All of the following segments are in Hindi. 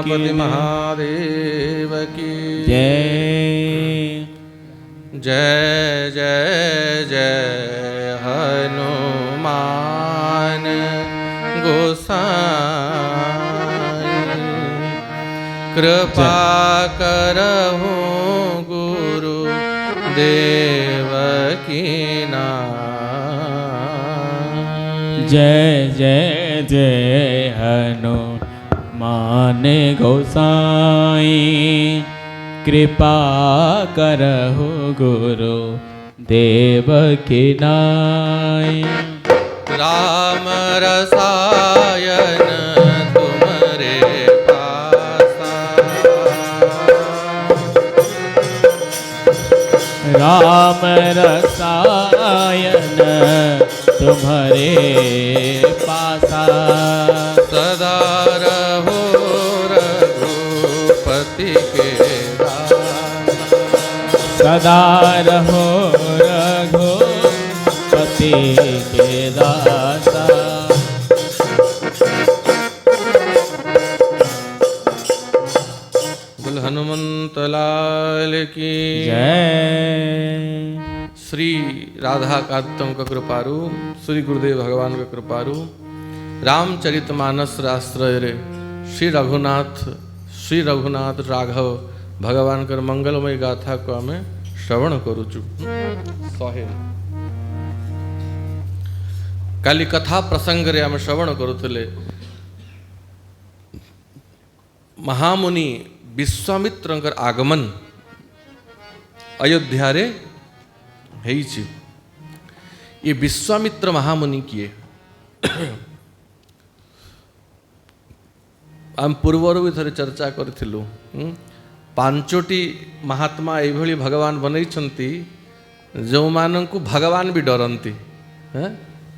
गणपति महादेव की जय। जय जय जय हनुमान गोसाई कृपा करहु गुरु देव की नाई। जय जय जय हनुमान गोसाई कृपा करहु गुरु देव की नाई। राम रसायन तुम्हारे पासा राम रसायन तुम्हारे पासा सदा रहो रघुपति के दासा। सदा रहो रघुपति के दासा। बोल हनुमंत लाल की जय। श्री राधा कांतम का कृपारू श्री गुरुदेव भगवान का कृपारू रामचरितमानस आश्रय रे श्री रघुनाथ राघव भगवान कर मंगलमय गाथा को आम श्रवण करुचु। काली कथा प्रसंग रे आम श्रवण करुले महामुनि विश्वामित्र आगमन अयोध्या रे हेइछि। ये विश्वामित्र महामुनि किए आम पूर्वर भी थे चर्चा करूँ। पांचोटी महात्मा ये भगवान बनई जो मानू भगवान भी डरती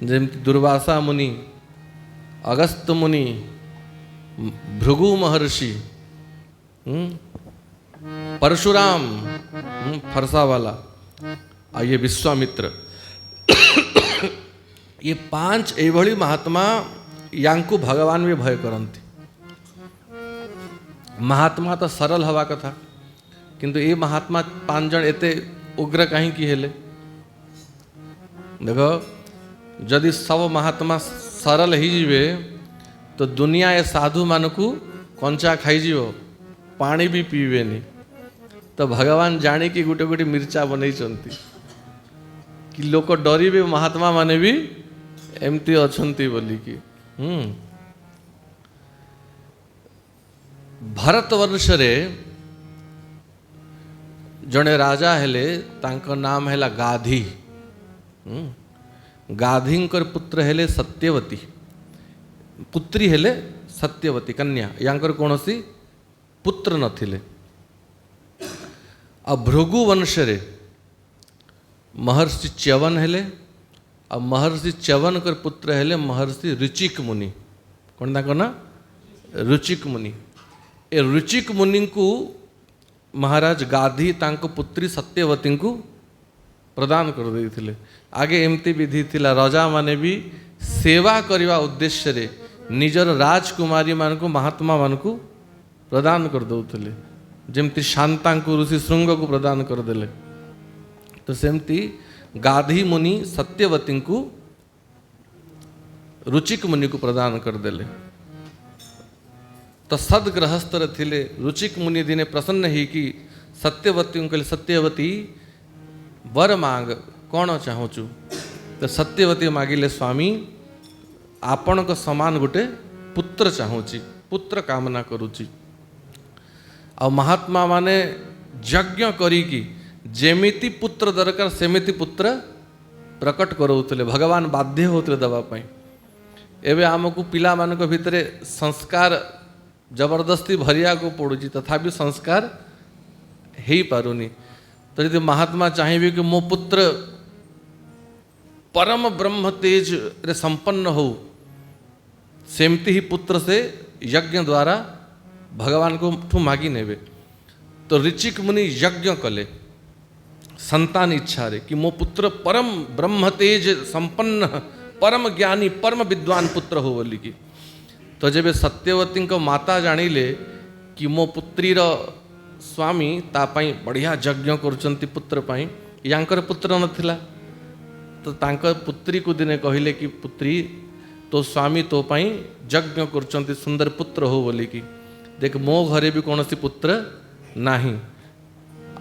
जमती दुर्वासा मुनि अगस्त मुनि भृगु महर्षि परशुराम फरसा वाला आ ये विश्वामित्र ये पांच एभली महात्मा यांकु भगवान भी भय करती। महात्मा तो सरल हवा कथा किंतु ये महात्मा पांच जन एते उग्र कहीं हेले देखो जदि सब महात्मा सरल ही जीवे तो दुनिया ए साधु मानकु कंचा खाई पानी भी पीबे नहीं। तो भगवान जाने कि गोटे गोटे मिर्चा बनई कि लोक डरिबे महात्मा माने भी एमती अछंती बोली कि भारतवर्ष रे जड़े राजा हेले तांको नाम हैला गाधी। गाधींकर पुत्र हेले सत्यवती पुत्री हेले सत्यवती कन्या यांकर कौनसी पुत्र नथिले। आ भृगु वंश रे महर्षि च्यवन हेले आ महर्षि च्यवन कर पुत्र हेले महर्षि ऋचिक मुनि। कौन ताको ना ऋचिक मुनि। ए ऋचिक मुनि को महाराज गाधी तांको पुत्री सत्यवती को प्रदान कर देथिले। आगे एमती विधि थिला राजा माने भी सेवा करवा उद्देश्य रे निजर राजकुमारी मान को महात्मा मान को प्रदान कर दउथिले। जेमती शांता को ऋषि श्रृंग को प्रदान कर देले तो सेमती गाधी मुनि सत्यवती को रुचिक मुनि को प्रदान कर देले। तो सदगृहस्थ थिले रुचिक मुनि दिने प्रसन्न ही कि सत्यवती कहले सत्यवती वर मांग कौन चाहूचु। तो सत्यवती मागिले स्वामी आपण को समान गोटे पुत्र चाहूची पुत्र कामना करुची। आ महात्मा माने यज्ञ करी कि जेमिति पुत्र दरकार सेमिति पुत्र प्रकट करोउतले भगवान बाध्य होते दबा पाई। एबे आमको पिला मानक भितरे संस्कार जबरदस्ती भरिया को पड़ुची तथापि संस्कार ही पारुनी। तो यदि महात्मा चाहिए कि मो पुत्र परम ब्रह्म तेज रे संपन्न हो सेमती ही पुत्र से यज्ञ द्वारा भगवान को ठू मागी नेबे। तो ऋचिक मुनि यज्ञ कले संतान इच्छा रे कि मो पुत्र परम ब्रह्म तेज संपन्न परम ज्ञानी परम विद्वान पुत्र हो बोली की। तो जब सत्यवती को माता जानिले कि मो पुत्रीर स्वामी तापाई बढ़िया यज्ञ करुचंती पुत्र पाई यांकर पुत्र नथिला तो तांकर पुत्री को दिने कहले कि पुत्री तो स्वामी तो पाई यज्ञ करुचंती सुंदर पुत्र हो बोली कि देख मो घरे भी कौन सी पुत्र नाही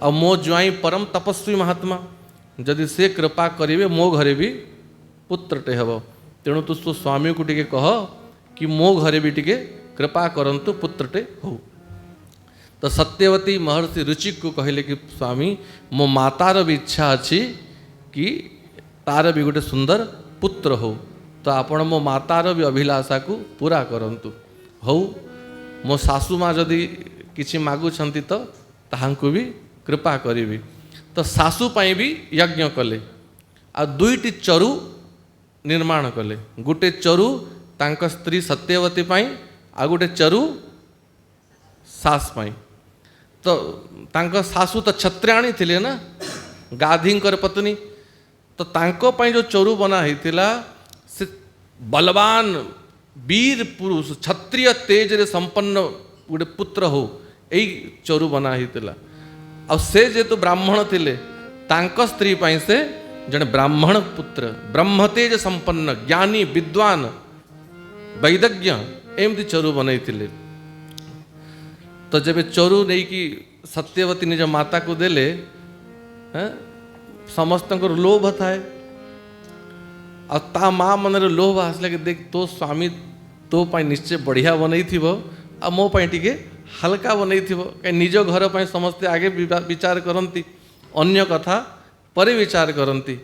और मो ज्वाई परम तपस्वी महात्मा जदि से कृपा करेंगे मो घरे भी पुत्रटे हम तेणु तु तो स्वामी को टिके कह कि मो घरे भी टिके कृपा करंतु पुत्रटे हो। तो सत्यवती महर्षि रुचिक को कहले कि स्वामी मो मातार भी इच्छा अच्छी कि तार भी गोटे सुंदर पुत्र हो तो आपण मो मातार भी अभिलाषा को पूरा करंतु हो। मो सासू माँ जदि किछि मागुछंती तो ताहांकु भी कृपा करिवि। तो सासू पाई भी यज्ञ कले आ दुईटी चरु निर्माण कले गोटे चरु तांक स्त्री सत्यवती पाई आ गोटे चरु सास पाई। तो तांक सासू तो क्षत्रियाणी थिले ना गाधींकर पत्नी तो तांको पाई जो चरु बना हितिला से बलवान वीर पुरुष क्षत्रिय तेज रे संपन्न गोटे पुत्र हो यही चरु बना हितिला। आ से जेतु ब्राह्मण थिले तांक स्त्री पाई से जने ब्राह्मण पुत्र ब्रह्मतेज संपन्न ज्ञानी विद्वान वैदज्ञ एमती चरु बनई थिले। तो जब चरु नहीं कि सत्यवती निज माता को देले समस्त लोभ थाए आ ता माँ मन लोभ आसले कि देख तो स्वामी तो पाई निश्चय बढ़िया बनई थिबो आ मो पाई टिके हल्का बनई थिबो कहीं निज घर पाई समस्ते आगे विचार करती अन्य कथा परे विचार करती।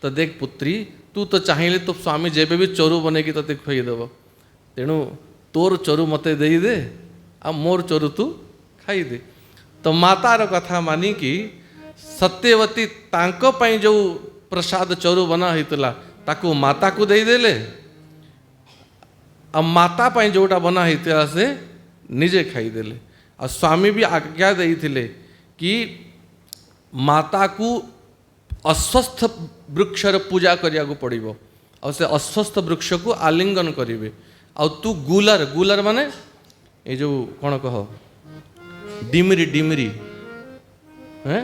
तो देख पुत्री तू तो चाहिए तो स्वामी जेबे भी चरु बने कि तते खुईदेव तेणु तोर चरु मते दे दे आ मोर चरु तू खाई दे। तो मातार कथा मानी कि सत्यवती तांक पाई जो प्रसाद चरु बना हितला ताकू माता को दे देले आ माता पाई जोटा बना हितला से निजे खाई देले। आ स्वामी भी आज्ञा देइथिले कि माता को अस्वस्थ वृक्षर पूजा करिया को पड़िबो और से अस्वस्थ वृक्ष को आलिंगन करिवे और तू गुलर गुलर माने ये जो कौन कह डिमरी डिमरी हैं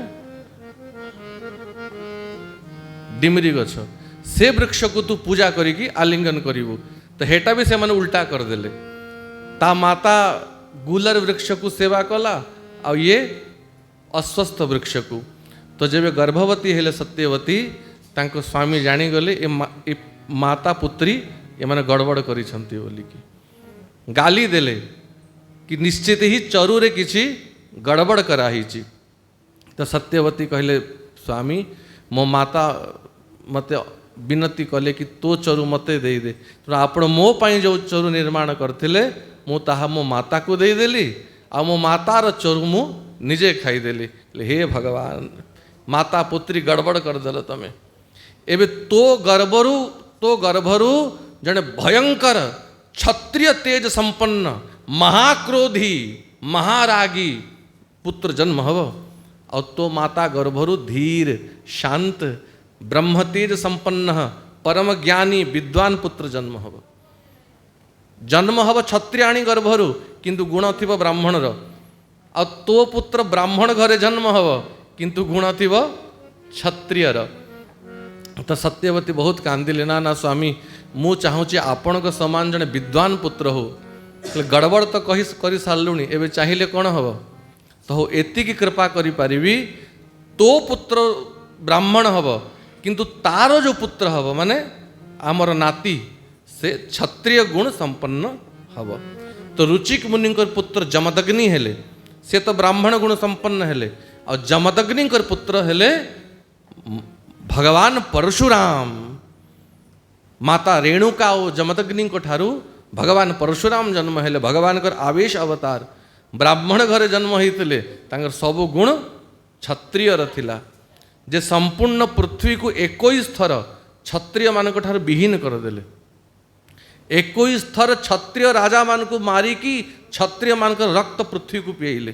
डिमरी गछ से वृक्ष को तू पूजा करिकी आलिंगन करिवु। तो हेटा भी से माने उल्टा कर देले ता माता गुलर वृक्ष को सेवा कला और ये अस्वस्थ वृक्ष को। तो जब गर्भवती हेले सत्यवती तांको स्वामी जानीगले ए माता पुत्री ये माने गड़बड़ करिसंती बोली कि गाली देले कि निश्चित ही चरु रे किछि गड़बड़ कराहीची। तो सत्यवती कहले स्वामी मो माता मते विनती कले कि तो चरु मते दे दे तो आपण मो पाई जो चरु निर्माण करथिले मु ताहा मो माता को दे देली आ मो मातार चरु मु निजे खाई देली। हे भगवान माता पुत्री गड़बड़ कर देल तमे एबे तो गर्भरु जने भयंकर क्षत्रिय तेज संपन्न महाक्रोधी महारागी पुत्र जन्म हव और तो माता गर्भरु धीर शांत ब्रह्मतेज संपन्न परम ज्ञानी विद्वान पुत्र जन्म हव क्षत्रियाणी गर्भरु किंतु गुण थिव ब्राह्मणर आ तो पुत्र ब्राह्मण घरे जन्म हव किंतु गुण थिव क्षत्रियर। तो सत्यवती बहुत कांदिले ना स्वामी मु चाहूँगी आपण समान जने विद्वान पुत्र हो गड़बड़ तो कही कर सारूनी एवं चाहिए कौन हम तो हो एतिकी कृपा करी पारिबी तो पुत्र ब्राह्मण हब किंतु तार जो पुत्र हब माने आमर नाती से क्षत्रिय गुण संपन्न हब। तो रुचिक मुनि पुत्र जमदग्नि हेले से तो ब्राह्मण गुण संपन्न हेले और जमदग्नि पुत्र हेले भगवान परशुराम। माता रेणुका और जमदग्नि ठारू भगवान परशुराम जन्म हेले भगवान कर आवेश अवतार ब्राह्मण घरे जन्म होते तांकर सब गुण क्षत्रिय थिला जे संपूर्ण पृथ्वी को 21 थर क्षत्रिय मानक ठार विहीन करदेले 21 थर क्षत्रिय राजा मान को मारिकी क्षत्रिय मान रक्त पृथ्वी को पीले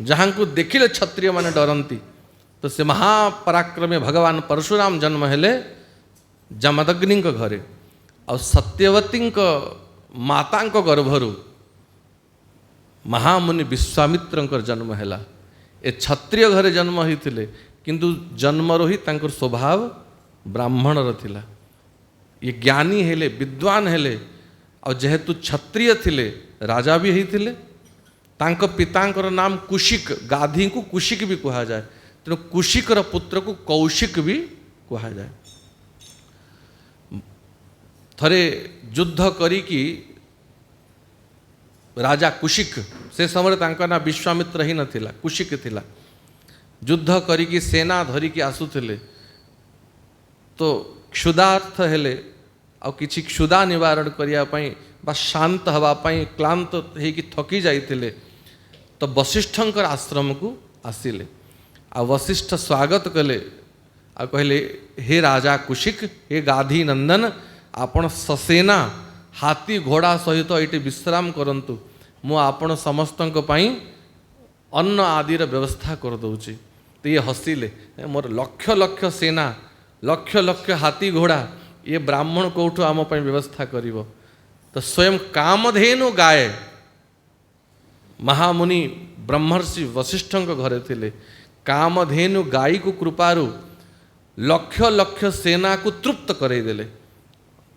जहाँ को देखिले क्षत्रिय माने डरंती। तो से महापराक्रमे भगवान परशुराम जन्म हेले जमदग्नि घरे और सत्यवती माता गर्भरु महामुनि विश्वामित्रंकर जन्म हैला। ए क्षत्रिय घरे जन्म होइथिले किंतु जन्मरो ही तांकर स्वभाव ब्राह्मणर थिला। ये ज्ञानी हेले विद्वान हेले और जेहेतु क्षत्रिय थिले राजा भी होइथिले। तांको पितांकर नाम कुशिक, गाधी को कुशिक भी कहा जाए, तेणु कुशिकर पुत्र को कौशिक भी कहा जाए। थरे युद्ध करिकी राजा कुशिक, से समय तांका ना विश्वामित्र ही नथिला, कुशिक थिला। युद्ध करिकी सेना धरिकी आसुथिले तो क्षुधार्थ हेले आ किछि क्षुधा निवारण करिया पई बा शांत हवा पई क्लांत हेकी थकी जाइथिले तो वशिष्ठंकर आश्रम को आसिले। आ वशिष्ठ स्वागत कले आ कहले हे राजा कुशिक, हे गाधी नंदन, आपण ससेना हाथी घोड़ा सहित ये विश्राम करंतु, मु आपण समस्तंक पई अन्न आदिर व्यवस्था कर दउची। तो ये हसिले, मोर लक्ष लक्ष सेना, लक्ष लक्ष हाथी घोड़ा, ये ब्राह्मण कौठु आम पई व्यवस्था करिवो। तो स्वयं कामधेनु गाय, महामुनि ब्रह्मर्षि वशिष्ठंक घरे थिले, कामधेनु गाई को कृपारु लक्ष लक्ष सेना को तृप्त करई देले।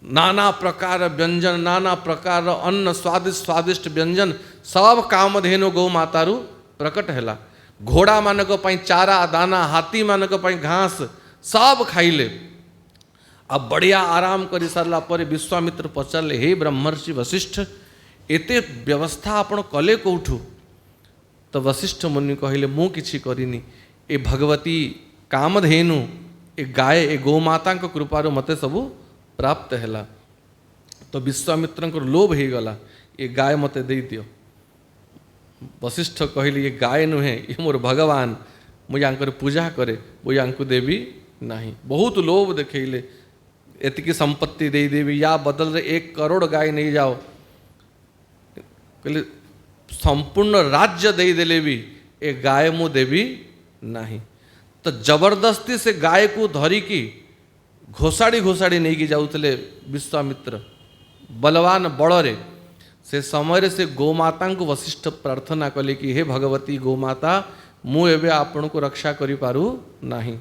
नाना प्रकार व्यंजन, नाना प्रकार अन्न, स्वादिष्ट स्वादिष्ट व्यंजन सब कामधेनु गौ मातारू प्रकट हैला। घोड़ा मानक पई चारा दाना, हाथी मानक पई घास सब खाइले। अब बढ़िया आराम कर सारा पर विश्वामित्र पचारे, हे ब्रह्मर्षि वशिष्ठ, एते व्यवस्था आपण कले कौठु? तो वशिष्ठ मुनि कहले, मु किछि करिनी, ए भगवती कामधेनु, ए गाय, ए गोमाता कृपारू मते सबू प्राप्त हैला। तो विश्वामित्र लोभ हो गला, ये गाय मते दे दियो। वशिष्ठ कहले, ये गाय नुहे, ये मोर भगवान, मुझे पूजा करे, मुझे देवी नहीं। बहुत लोभ देखले, एतिकी संपत्ति दे देवी या बदल रे 1 करोड़ गाय नहीं जाओ, कहले संपूर्ण राज्य दे देले भी ए गाय मु देवी नहीं। तो जबरदस्ती से गाय को धरिकी घोषाड़ी घोषाड़ी नहीं की जाउतले विश्वामित्र बलवान बड़े। से समय से गोमाता को वशिष्ठ प्रार्थना कले कि हे भगवती गोमाता, मु एबे आपण को रक्षा करि पारू नाही,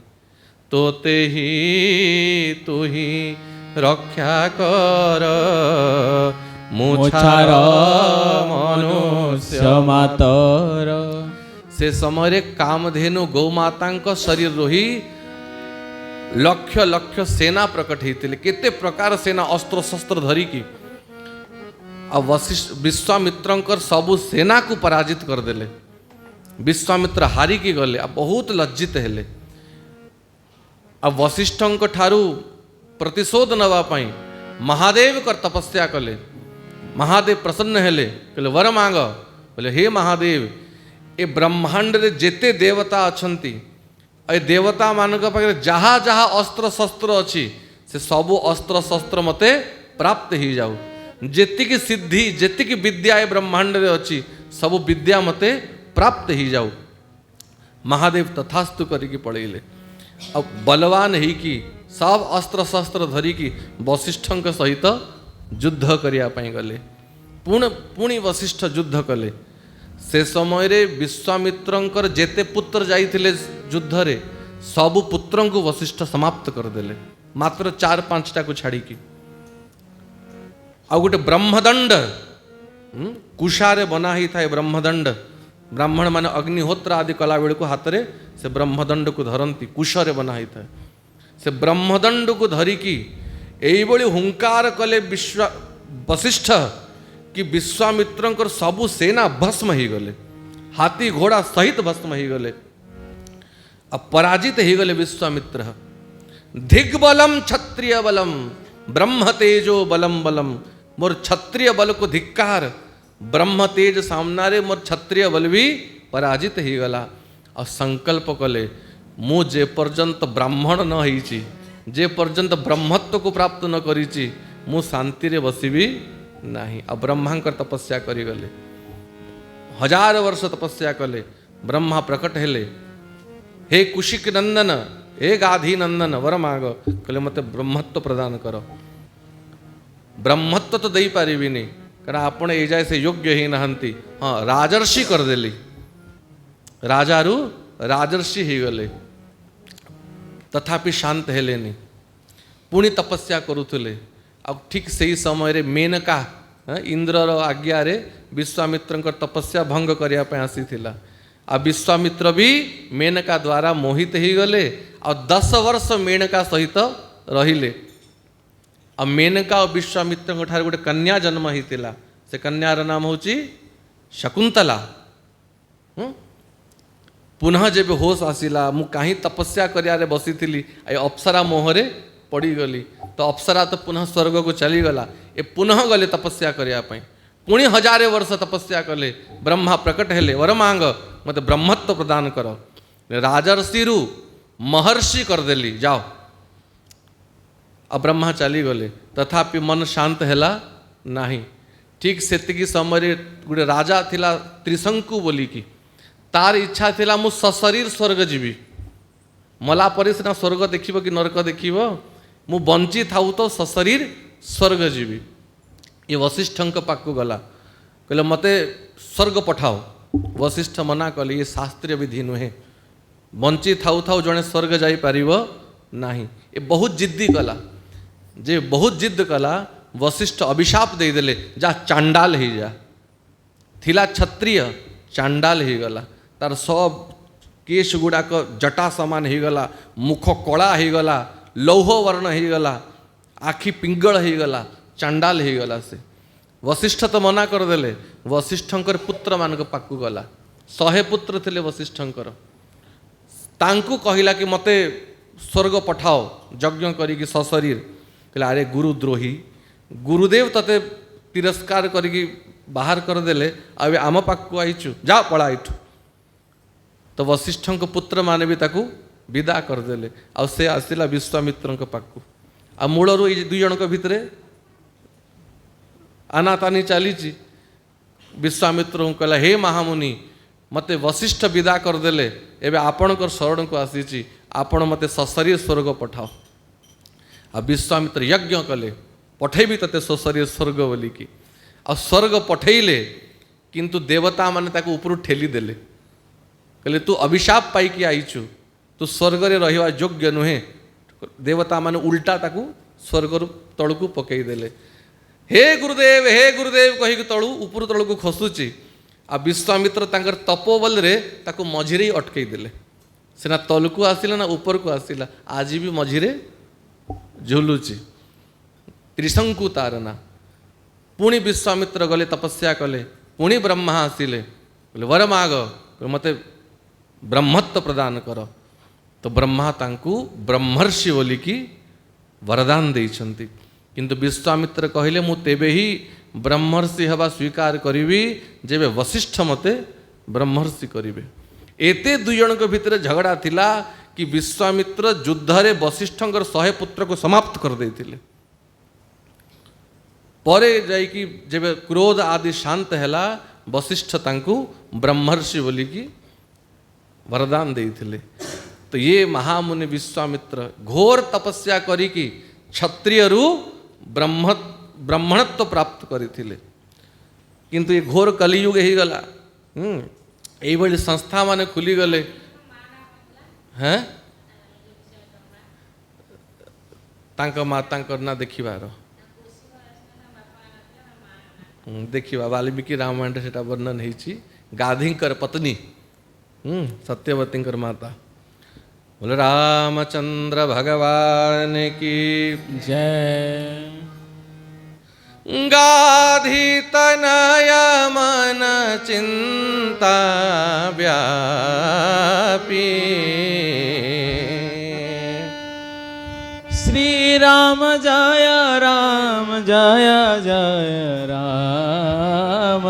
तोते ही तु ही रक्षा कर, मुछार मनुष्य मातर। से समय कामधेनु गौमाता शरीर रोही लक्ष लक्ष सेना प्रकट होते, केते प्रकार सेना अस्त्र शस्त्र धरिकी आ वशिष्ठ विश्वामित्रंकर सबु सेना को पराजित करदेले। विश्वामित्र हारिकी गले, आ बहुत लज्जित हेले। आ वशिष्ठंक ठारू प्रतिशोध नवा पाई महादेव कर तपस्या कले। महादेव प्रसन्न हेले, कहले वर मांग। बोले हे महादेव, ए ब्रह्मांड रे जेते देवता अछंती, ए देवता मानक पाखे जहाँ जहाँ अस्त्र शस्त्र अच्छी से सबू अस्त्र शस्त्र मते प्राप्त ही जाऊ। जेतिकी सिद्धि जेतिकी विद्या ए ब्रह्मांड रे अच्छी सबू विद्या मते प्राप्त ही जाऊ। महादेव तथास्तु करिकी पड़ेले। अब बलवान ही की सब अस्त्र शस्त्र धरिकी वशिष्ठंक सहित युद्ध करिया पई गले। पुणी वशिष्ठ युद्ध कले। से समय रे विश्वामित्रंकर जेते पुत्र जाइथिले युद्ध रे सबु पुत्रं को वशिष्ठ समाप्त करदेले, मात्र 4-5टा को छाड़ीकी। आ गोटे ब्रह्मदंड कुशारे बना ही था ब्रह्मदंड। ब्राह्मण माने अग्निहोत्र आदि कला बेल को हाथ रे से ब्रह्मदंड को धरती, कुशरे बना ही था। से ब्रह्मदंड को धरिकी एई बळी हुंकार कले वशिष्ठ कि विश्वामित्रंकर सबु सेना भस्म ही गले, हाथी घोड़ा सहित भस्म ही गले। अब पराजित ही गले विश्वामित्र। दिग्बलम क्षत्रिय बलम ब्रह्म तेजो बलम बलम। मोर क्षत्रिय बल को धिक्कार, ब्रह्म तेज सामना रे मोर क्षत्रिय बल भी पराजित ही गला। और संकल्प कले, मु जे पर्यंत ब्राह्मण न होईची, जे पर्यंत ब्रह्मत्व को प्राप्त न करीची, मु शांति रे बसिबी नहीं। अब ब्रह्मांकर तपस्या करी गले, 1000 वर्ष तपस्या कले। ब्रह्मा प्रकट हेले, हे कुशिक नंदन, हे गाधी नंदन, वर माग। कहले मते ब्रह्मत्व प्रदान कर। ब्रह्मत्व तो दे पारिबिनी, कारण आपण ए जाए से योग्य ही नहंती हाँ राजर्षि करदेली राजारू राजर्षि ही गले तथापि शांत हेलेनी पुणी तपस्या करुले आ ठीक से ही समय मेनका इंद्रर आज्ञा रे विश्वामित्र तपस्या भंग करने आसी आ विश्वामित्र भी मेनका द्वारा मोहित ही गले आ 10 वर्ष मेनका सहित रहिले आ मेनका और विश्वामित्र ठारे गोटे कन्या जन्म होता से कन्यार नाम हूँ शकुंतला। पुनः जब होश आसिला मु कहीं तपस्या करियारे बसी थी अप्सरा मोहरे पड़गली तो अप्सरा तो पुनः स्वर्ग को चलीगला ए पुनः गले तपस्या करने पुणी 1000 वर्ष तपस्या कले ब्रह्मा प्रकट हेले वर मांग मत ब्रह्मत्व प्रदान कर राजर्षिरु महर्षि करदेली जाओ अब ब्रह्मा चलीगले तथापि मन शांत हैला नहीं ठीक से समय गोटे राजा थिला त्रिशंकु बोलिकी तार इच्छा थिला मु सशरीर स्वर्ग जीवी मला पर सिना स्वर्ग देखिबो कि नरक देखिबो मु बंची थाऊ तो सशरीर स्वर्ग जीवी ये वशिष्ठ पाक गला कहले मते स्वर्ग पठाओ वशिष्ठ मना कले ये शास्त्रीय विधि नुहे बंची थाऊ थाऊ जड़े स्वर्ग जाई पारिबो नाही ये बहुत जिद्दी कला जे बहुत जिद कला वशिष्ठ अभिशाप दे देले जा चांडाल ही जा थिला क्षत्रिय चांडाल ही गला तार सब केश गुड़ाक जटा सामान ही गला मुख कला ही गला लौह वर्ण ही गला आखि पिंगल ही गला चांडाल ही गला से वशिष्ठ तो मना कर देले वशिष्ठंकर पुत्र मान पाक गला 100 पुत्र थे वशिष्ठंकर तांकु कहला कि मते स्वर्ग पठाओ यज्ञ करी सशरीर कहला अरे गुरुद्रोही गुरुदेव तते तिरस्कार करी बाहर करदेले आवे आम पाक आईचु जा पड़ा इठु तो वशिष्ठ पुत्र माने भी ताकू विदा करदेले आ से आसिला विश्वामित्र पाक आ मूलरू ये 2 जन भितर आनातानी चली विश्वामित्र कहला हे महामुनि मते वशिष्ठ विदा करदेले एबे आपणकर शरण को आसी आपण मते सशरीर स्वर्ग पठाओ आ विश्वामित्र यज्ञ कले पठेबी तते सशरीर स्वर्ग बोलिकी आ स्वर्ग पठेले किंतु देवता माने ताकू ऊपर ठेली देले कहले तू अभिशाप पाई आईचु तू स्वर्ग रे रहिवा योग्य नुहे देवता माने उल्टा ताकू स्वर्ग तळकू पकई देले हे गुरुदेव कही तलू ऊपर तलू खसुची आ विश्वामित्र तांकर तपोबल रे ताकू मझिरे अटकई देले सेना तलकू आसिला ना ऊपर को आसिला आज भी मझिरे झुलुची त्रिशंकु तारना पुणी विश्वामित्र गले तपस्या कले पुणी ब्रह्मा आसिले बोले वर माग मते ब्रह्मत्व प्रदान कर तो ब्रह्मा तांकू ब्रह्मर्षि बोलिकी वरदान देइछंती किंतु विश्वामित्र कहले मु तेबे ही ब्रह्मर्षि हवा स्वीकार करी जेबे वशिष्ठ मते ब्रह्मर्षि करिवे एते 2 जन के भितर झगड़ा थिला कि विश्वामित्र युद्ध रे वशिष्ठंकर 100 पुत्र को समाप्त कर देथिले परे जाई कि जेबे क्रोध आदि शांत हैला वशिष्ठ तांकू ब्रह्मर्षि बोलिकी वरदान देथिले तो ये महामुनि विश्वामित्र घोर तपस्या करी कि क्षत्रिय रु ब्रह्मणत्व प्राप्त करथिले किंतु ये घोर कलियुग ही गला एई बड़ी संस्था माने खुली गले हैं तांका मातांकर ना देखिबार देखिबा वाल्मीकि रामायण सेटा वर्णन होइछि गाधींकर पत्नी सत्यवतींकर माता बोले रामचंद्र भगवान की जय गाधी तनय मन चिंता व्यापी श्री राम जय राम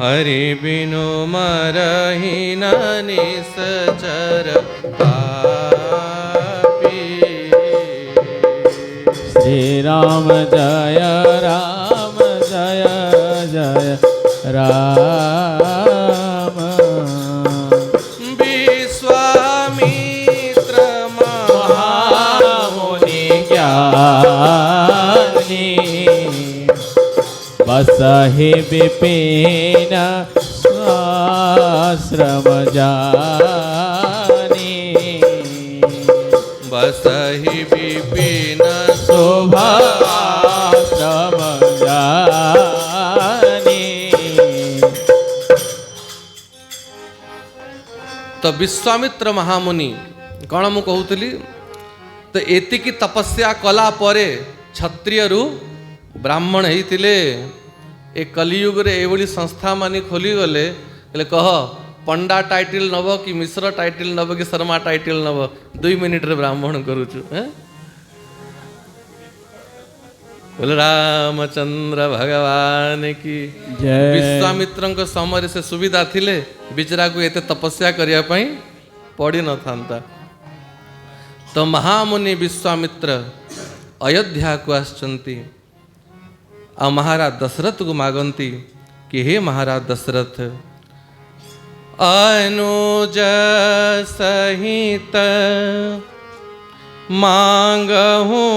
हरि बिनु मरहि न निसचर पापी श्री राम जय राम विश्वामित्र महामुनि ज्ञानी बसहि विपिन आश्रम जानी बसहि विपिन शोभाश्रम जानी। तो विश्वामित्र महामुनि कौन मु कहूली तो एतिकी तपस्या कला परे क्षत्रिय रु ब्राह्मण होते ए कलियुग रे एभली संस्था मानी खोली गले कह पंडा टाइटल नब कि मिश्र टाइटल नब कि शर्मा टाइटल नब 2 मिनिट रे ब्राह्मण करुचु बोले रामचंद्र भगवान की जय। विश्वामित्र समय से सुविधा थिले बिचरा को एते तपस्या करिया पई पड़ी न थांता। तो महामुनि विश्वामित्र अयोध्या को आसचंती आ महाराज दशरथ को मागंती कि हे महाराज दशरथ अनुज सहित मांगहूँ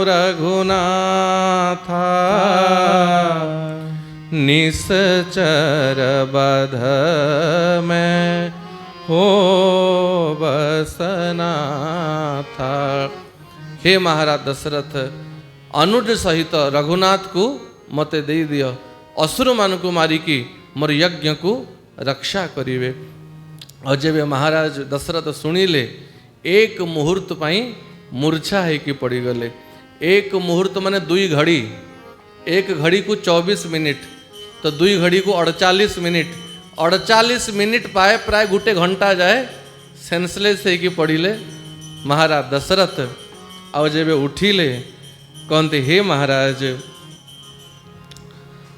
रघुनाथा निश्चर बध में हो बसना था। हे महाराज दशरथ अनुज सहित रघुनाथ को मते दे दियो असुर मान को मारिकी मोर यज्ञ को रक्षा करिवे। और जब महाराज दशरथ शुणिले एक मुहूर्त पाई मूर्छा है कि पड़ी गले। एक मुहूर्त माने 2 घड़ी, एक घड़ी को 24 मिनिट तो 2 घड़ी को 48 मिनिट, 48 मिनिट पाए प्राय गोटे घंटा जाए सेंसलेस है कि पड़िले महाराज दशरथ। और जब उठिले कहते हे महाराज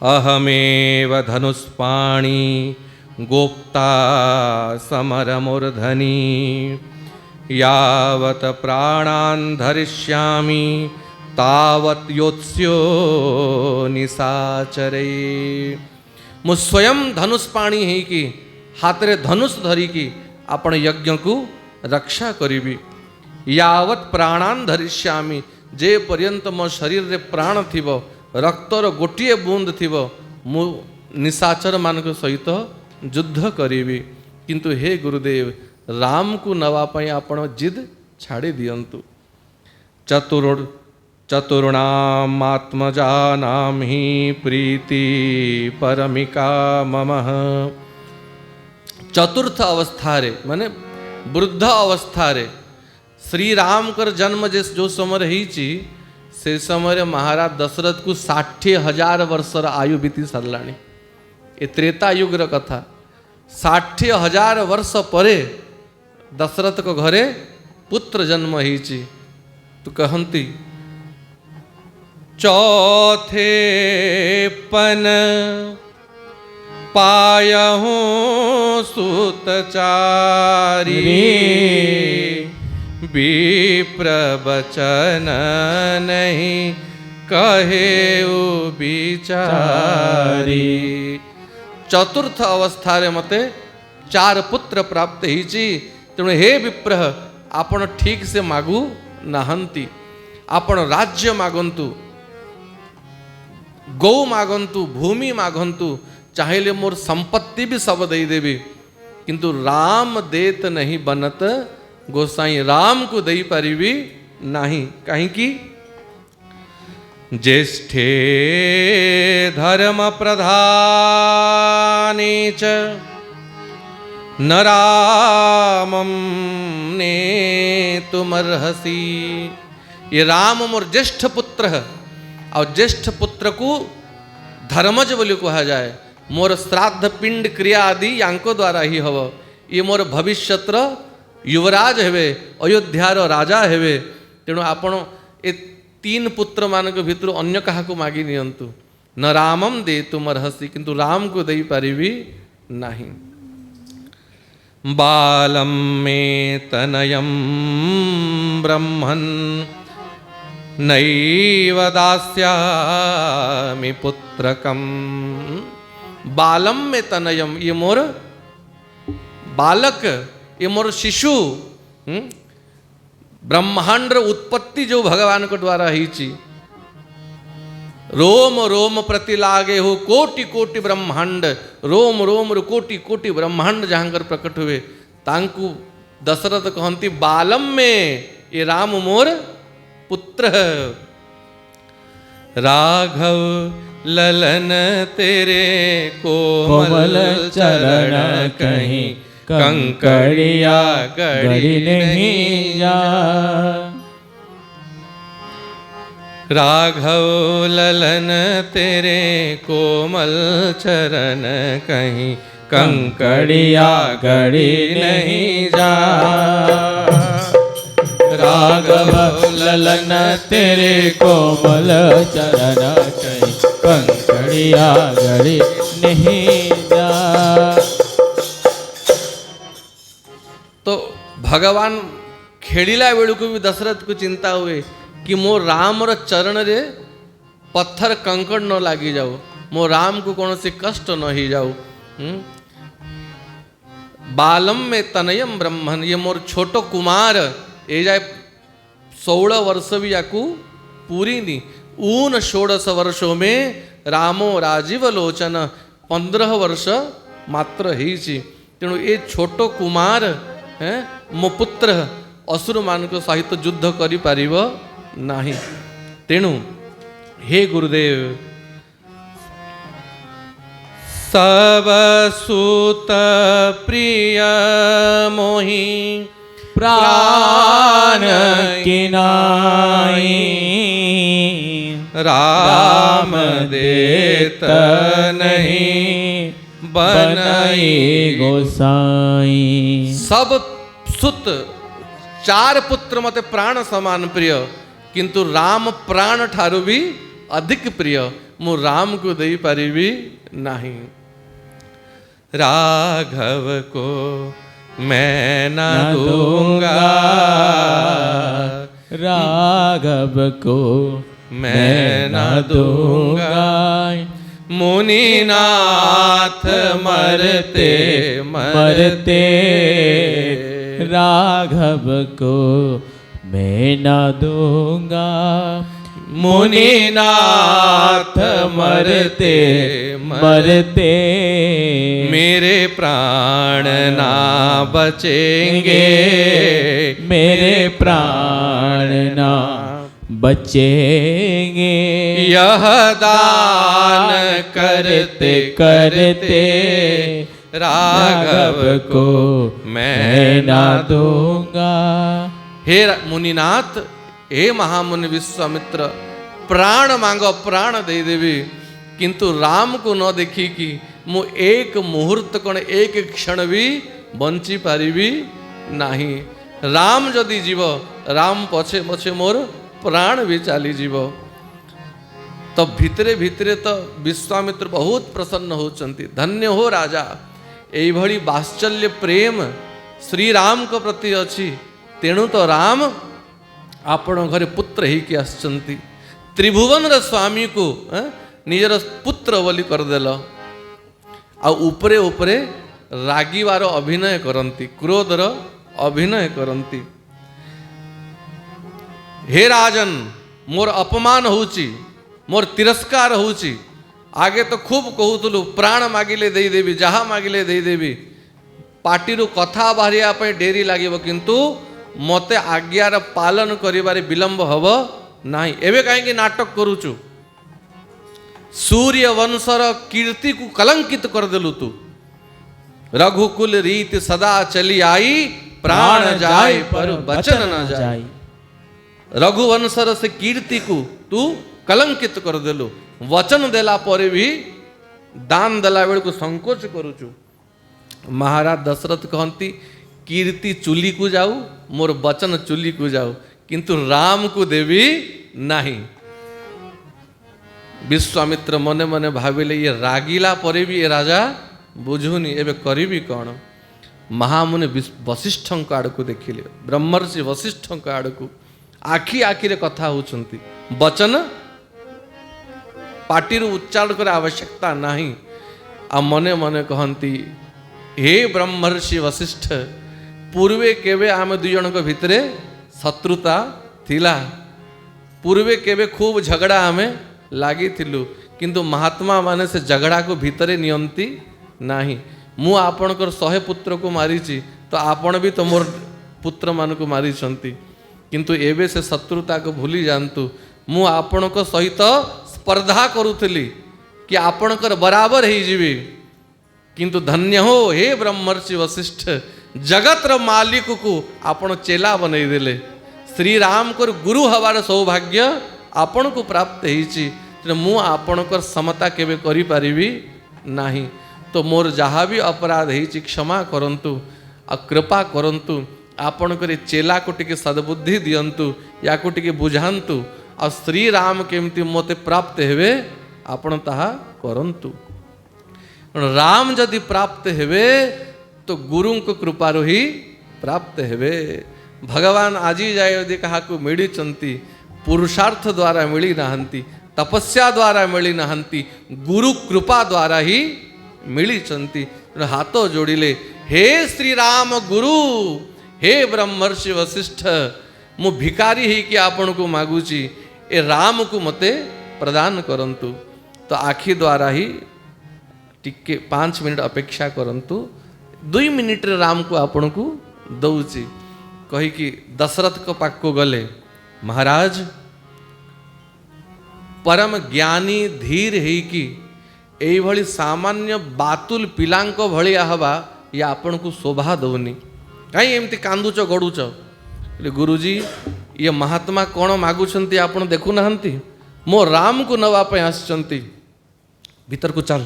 अहमेव धनुष्पाणी गोप्ता समर मूर्धनि यावत प्राणान् धरिष्यामि तावत योत्स्यो निशाचरे। मु स्वयं धनुष्पाणी है कि हाथ रे धनुष धरिकी आपण यज्ञ को रक्षा करिबी। यावत प्राणान् धरिष्यामि जे पर्यंत मो शरीर रे प्राण थिबो रक्तर गोटिए बूंद थिबो मु निशाचर मान सहित युद्ध करिबी। किंतु हे गुरुदेव राम को नवा पई आपण जिद छाड़ी दियंतु। चतुर्णामात्मजानां हि प्रीति परमिका मम। चतुर्थ अवस्था रे माने वृद्ध अवस्था रे श्री राम कर जन्म जो समय रही से समय महाराज दशरथ को 60,000 वर्षर आयु बीती साराणी। ए त्रेता युग कथा 60,000 वर्ष परे दशरथ को घरे पुत्र जन्म होइछि। तो कहती चौथे पन पायहूँ सुतचारी विप्रवचन नहीं कहे बिचारी। चतुर्थ अवस्था रे मते 4 पुत्र प्राप्त होइछि। तेणु हे विप्रह आपण ठीक से मागु नाहंती। आपण राज्य मागंतु, गौ मागंतु, भूमि मागंतु, चाहेले मोर संपत्ति भी सब दे देवी किंतु राम देत नहीं बनत गोसाई राम को दे पारिबी नहीं। कहीं की ज्येष्ठे धर्म प्रधाने च न रामं नेतुमर्हसि। ये राम मोर ज्येष्ठ पुत्र है और ज्येष्ठ पुत्र को धर्मज बोली कहा जाए। मोर श्राद्ध पिंड क्रिया आदि यांको द्वारा ही हव। ये मोर भविष्यत्र युवराज हेवे, अयोध्यार राजा हेवे। तेणु आपण ए 3 पुत्र मानक भितर अन्य कहा को मागी नियंतु। न रामम दे तुम अर्हसि किंतु राम को दे पारिबी नहीं। बालम में तनयम ब्रह्मन् नैव दास्यामि पुत्रकम। बालम में तनयम ये मोर बालक, ये मोर शिशु। ब्रह्मांड उत्पत्ति जो भगवान को द्वारा ही रोम रोम प्रति लागे हो कोटि कोटि ब्रह्मांड, रोम रोम रू कोटि कोटि ब्रह्मांड जहाँकर प्रकट हुए तांकु दशरथ कहती बालम में ये राम मोर पुत्र। राघव ललन तेरे कोमल चरण कहीं कंकड़िया गड़ी नहीं जा। राघव ललन तेरे कोमल चरण कहीं कंकड़िया गड़ी नहीं जा। राघव ललन तेरे कोमल चरण कहीं कंकड़िया गड़ी नहीं जा। तो भगवान खेलिला बेलू को भी दशरथ को चिंता हुए कि मो रामर चरण रे पत्थर कंकड़ न लगी जाओ, मो राम को कौन से कष्ट न ही जाओ। बालम में तनयम ब्रह्मन, ये मोर छोटो कुमार ए जाए 16 वर्ष भी याकू पूरी नहीं। ऊन 16 वर्षों में रामो राजीव लोचन 15 वर्ष मात्र ही तेणु ये छोटो कुमार है मो पुत्र असुर मान सहित युद्ध करि पारिब नाही। तेणु हे गुरुदेव सब सुत प्रिय मोहि प्राण किनाई राम देत नहीं बनई गोसाई। सब सुत 4 पुत्र मते प्राण समान प्रिय, किंतु राम प्राण ठारू भी अधिक प्रिय, मु राम को दे पारिबी नहीं। राघव को मैं न दूंगा, राघव को मैं न दूंगा। मुनिनाथ मरते मरते राघव को मैं न दूंगा। मुनिनाथ मरते मरते मेरे प्राण ना बचेंगे, मेरे प्राण ना बचेंगे। यह दान करते करते राघव को मैं ना दूंगा। हे मुनिनाथ, हे महामुनि विश्वामित्र, प्राण मांगो प्राण दे देवी, किंतु राम को न देखी कि मु एक मुहूर्त कण एक क्षण भी बंची पारिबी नाही। राम जदि जीव राम पछे पछे मोर प्राण भी चली जीव। तो भितरे भितरे तो विश्वामित्र बहुत प्रसन्न होचंती। धन्य हो राजा, एई भली वात्सल्य प्रेम श्री राम को प्रति अछि, तेणु तो राम आपण घरे पुत्र ही कि आसचंती। त्रिभुवन स्वामी को निजर पुत्र बोली करदेल। आ उपरे उपरे रागिवार अभिनय करती, क्रोधर अभिनय करती। हे राजन, मोर अपमान होउची, मोर तिरस्कार होउची। आगे तो खूब कहूलु प्राण मागिले दे देवी, जहा मागिले दे देवी। पार्टी कथा बाहरिया डेरी लगे, किंतु मते आज्ञार पालन करिबारे विलंब हब नाही। एबे कहीं नाटक करूचु, सूर्य वंशर कीर्ति को कलंकित कर देलु तू। रघुकुल रीत सदा चली आई, प्राण जाए पर वचन न जाए। रघुवंशर से कीर्ति को तू कलंकित कर देलु। वचन देला पर भी दान देला बेल को संकोच करूचु। महाराज दशरथ कहती कीर्ति चुली को जाऊ, मोर वचन चुली को जाऊ, किंतु राम को देवी नहीं। विश्वामित्र मने मने भाविले ये रागिला परे भी ये राजा बुझुनी, एबे करिबी कौन। महामुनि वशिष्ठ आड़ को देखिले, ब्रह्मर्षि वशिष्ठ आड़ को आखि आखिरे कथा होचंती। वचन पार्टी उच्चारण कर आवश्यकता नहीं। आ मने मने कहती हे ब्रह्मर्षि वशिष्ठ, पूर्वे केवे आम दुई जन भितरे शत्रुता थिला, पूर्वे केवे खूब झगड़ा आमे लागिथिलु किंतु महात्मा माने से झगड़ा को भितरे नियंती नाही। मु आपणकर 100 पुत्र को मारिची तो आपण भी तो मोर पुत्र मान को मारी किंतु एबे से शत्रुता को भूली जानतु। मु आपणक सहित स्पर्धा करुथली कि आपणकर बराबर ही जीवी किंतु धन्य हो हे ब्रह्मर्षि वशिष्ठ जगतर मालिक को आपण चेला बनई देले। श्री राम को गुरु हवार सौभाग्य आपण को प्राप्त होईची मु आपणकर समता केबे करि पारिबी नाही। तो मोर जहाँ भी अपराध होईची क्षमा करंतु आ कृपा करंतु आपणकर चेला को टिके सद्बुद्धि दियंतु या को टिके बुझांतु आ श्री राम केमती मोते प्राप्त हेवे आपण ताहा करंतु। राम जदि प्राप्त हेवे तो गुरु को कृपारो ही प्राप्त हेवे। भगवान आजी जाए यदि कहा को मिली चंती पुरुषार्थ द्वारा मिली नहंती तपस्या द्वारा मिली नहंती गुरु कृपा द्वारा ही मिली चंती। हाथों जोड़िले हे श्री राम गुरु हे ब्रह्मर्षि वशिष्ठ मु भिकारी ही कि आपण को मागुची ए राम को मते प्रदान करंतु। तो आखि द्वारा ही टिके 5 मिनट अपेक्षा करंतु 2 मिनिट रे राम को आपण को दउची कही कि दशरथ को पाक को गले महाराज परम ज्ञानी धीर है कि एई भली सामान्य बातुल पिलांक भलिया हवा या आपण को शोभा दउनी कहीं एमती कांदुच गड़ुच। गुरुजी ये महात्मा कौन मागुछंती आपण देखु नहंती मो राम को नवा पे आसचंती भीतर को चल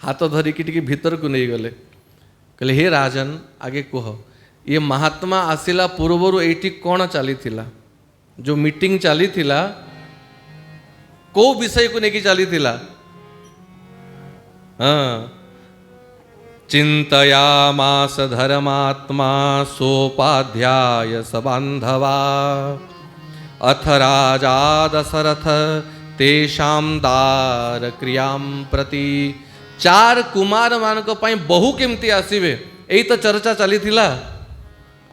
हाथ धरिकी टिके भीतर को नहीं गले कहले हे राजन आगे कह ये महात्मा आसिला पूर्वर एठी कौन चली थिला जो मीटिंग चली थिला को विषय को लेकिन चली थिला। हाँ चिंतयामास धर्मात्मा सोपाध्याय सबांधवा अथ राजा दशरथ तेषाम दार क्रियां प्रति 4 कुमार मानक पई बहु केमती आसीबे एई तो चर्चा चली थिला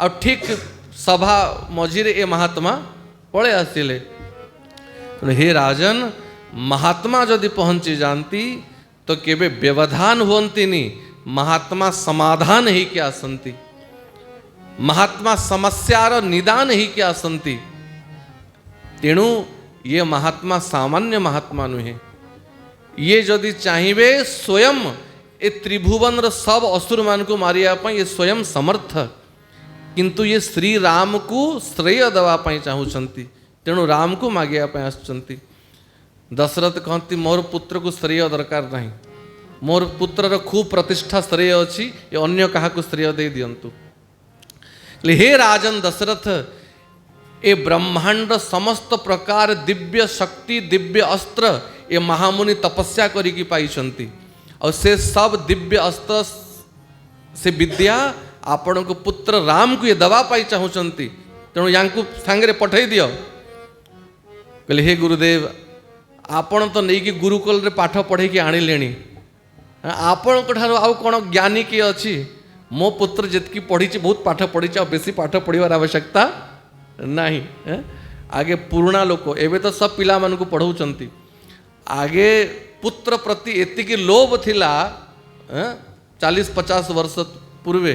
आ ठीक सभा मझिरे ए महात्मा पळे आसिले। हे राजन महात्मा जदि पहुंची जानती तो केबे व्यवधान हुअंतिनी महात्मा समाधान ही क्या आसंती महात्मा समस्यार निदान ही क्या आसंती। तेणु ये महात्मा सामान्य महात्मा नुहे ये जदि चाहिए स्वयं ए त्रिभुवन सब असुर मान को मारिया पाई ये स्वयं समर्थ किंतु ये श्री राम को श्रेय दवा पाई चाहूँगी तेणु राम को मागिया पाई आसुचंती। दशरथ कहती मोर पुत्र को श्रेय दरकार नहीं मोर पुत्रर खूब प्रतिष्ठा श्रेय अच्छी ये अन्य क्या श्रेय दे दियंतु। हे राजन दशरथ ए ब्रह्मांड समस्त प्रकार दिव्य शक्ति दिव्य अस्त्र ये महामुनि तपस्या करिकी पाइछंती और से सब दिव्य अस्त्र से विद्या आपण को पुत्र राम को ये दवा पाई चाहूँगी तेणु या सांगे पठे दियो। कहले हे गुरुदेव आपण तो नहीं कि गुरुकुल रे पाठ पढ़े आनिले आपण आउ कौन ज्ञानी किए अच्छी मो पुत्र जितकी पढ़ी बहुत पाठ पढ़ी बेसी पाठ पढ़वार आवश्यकता नहीं। आगे पुराणा लोक एवं तो सब पिला मान को पढ़ाऊँच आगे पुत्र प्रति एतिकी लोभ थिला 40-50 वर्ष पूर्वे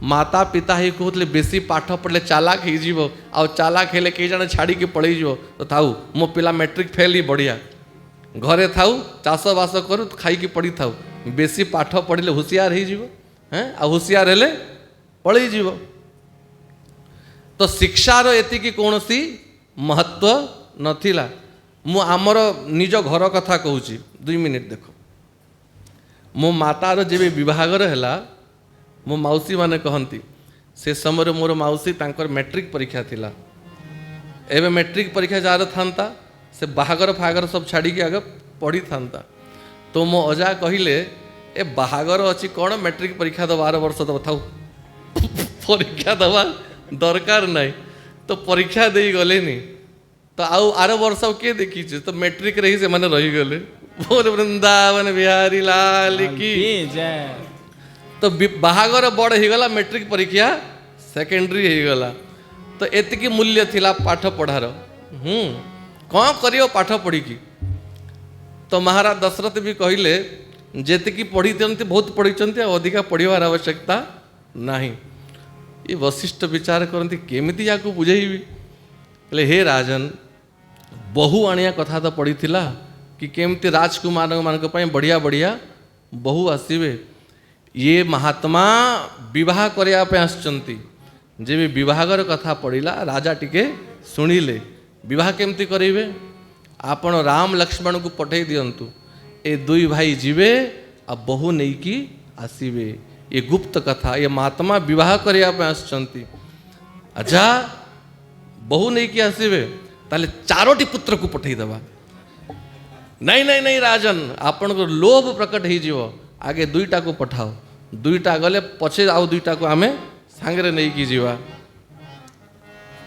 माता पिता ही कहते बेसी पाठ पढ़ले चालाक हो आ चालाक हेले कई जन छाड़ी के पड़े तो थाऊ मो पिला मैट्रिक फेल ही बढ़िया घरे थाऊ चाष बास करू खाई पड़ी थाऊ बेसी पाठ पढ़ले होशियार हो होशियार हेले पड़े जीव। तो शिक्षार एतिकी कौन सी महत्व नथिला। मु आमर निज घर कथा कहूँ 2 मिनिट देख मो मातार जेबे विभागर है मो मौसी माने कहती से समय मोर मौसी तांकर मैट्रिक परीक्षा थिला एवं मैट्रिक परीक्षा जार था से बाहागर फागर सब छाड़ी के आगे पढ़ी था तो मो अजा कहले ए बाहागर अच्छी कौन मैट्रिक परीक्षा दो 12 वर्ष दब था परीक्षा दवा दरकार नहीं तो परीक्षा दे गले नी तो आउ आर वर्ष किए देखी तो मैट्रिक रही से मैंने रही गले बोल वृंदावन बिहारी लाल की तो बाहागर बड़ हो गला मैट्रिक परीक्षा सेकेंडरी हो गला तो एतिकी मूल्य थिला पाठ पढ़ार कौन करियो पाठ पढ़ी की तो महाराज दशरथ भी कहले जेतिकी पढ़ी बहुत पढ़ी अधिका पढ़वार आवश्यकता नहीं। ये वशिष्ठ विचार करती केमिति या बुझेबी कहले हे राजन बहु आनिया कथा तो पड़ी थिला कि केमती राजकुमार मानक पई बढ़िया बढ़िया बहु आसवे ये महात्मा विवाह करया पे आसचंती जे भी विवाहर कथा पड़िला राजा टिके शुणिले विवाह केमती करेंगे आपण राम लक्ष्मण को पठे दियंतु ए दुई भाई जीवे आ बहु नहीं की आसीबे ये गुप्त कथा ये महात्मा विवाह करया पे आसचंती अच्छा बहु नहीं की आसीबे ताले चारोटी पुत्र को पठे दबा नहीं नहीं नहीं राजन आपण को लोभ प्रकट ही जीव आगे दुईटा को पठाओ दुईटा गले पछे आउ दुईटा को आमे सांगरे नहीं की जीवा।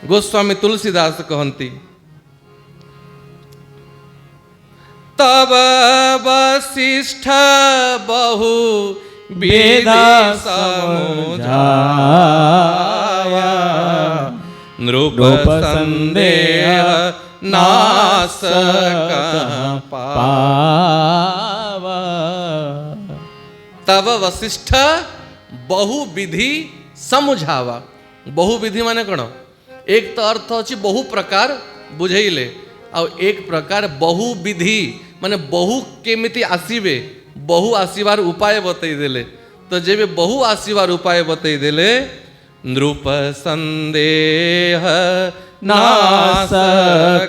गोस्वामी तुलसीदास कहती तब वशिष्ठ बहु वेदा समुझाया नृप संदेह नास पावा। तब वशिष्ठ बहुविधि समुझावा। बहुविधि माने कौन एक तो अर्थ अच्छी बहु प्रकार बुझेले और एक प्रकार बहुविधि माने बहु केमिति आसीबे बहु आसीबार उपाय बतई देले। तो जेबे बहु आसीबार उपाय बतई देले नृप संदेह नास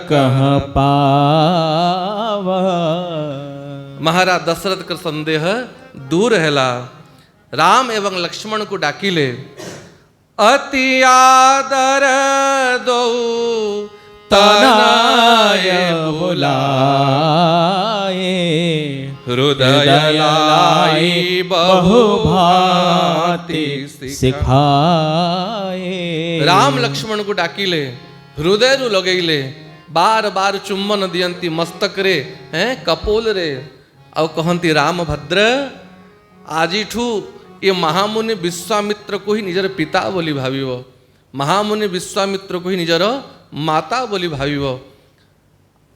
कह पावा। महाराज दशरथ का संदेह दूर हैला। राम एवं लक्ष्मण को डाकिले अति आदर दो तनय बुलाए हृदय लाई बहु भांति सिखाए। राम लक्ष्मण को डाकिले हृदय रु लगेले बार बार चुम्बन दियंती मस्तक रे हैं कपोल रे और कहती राम भद्र आजिठू ये महामुनि विश्वामित्र को ही निजर पिता बोली भाविव महामुनि विश्वामित्र को ही निजर माता बोली भाविव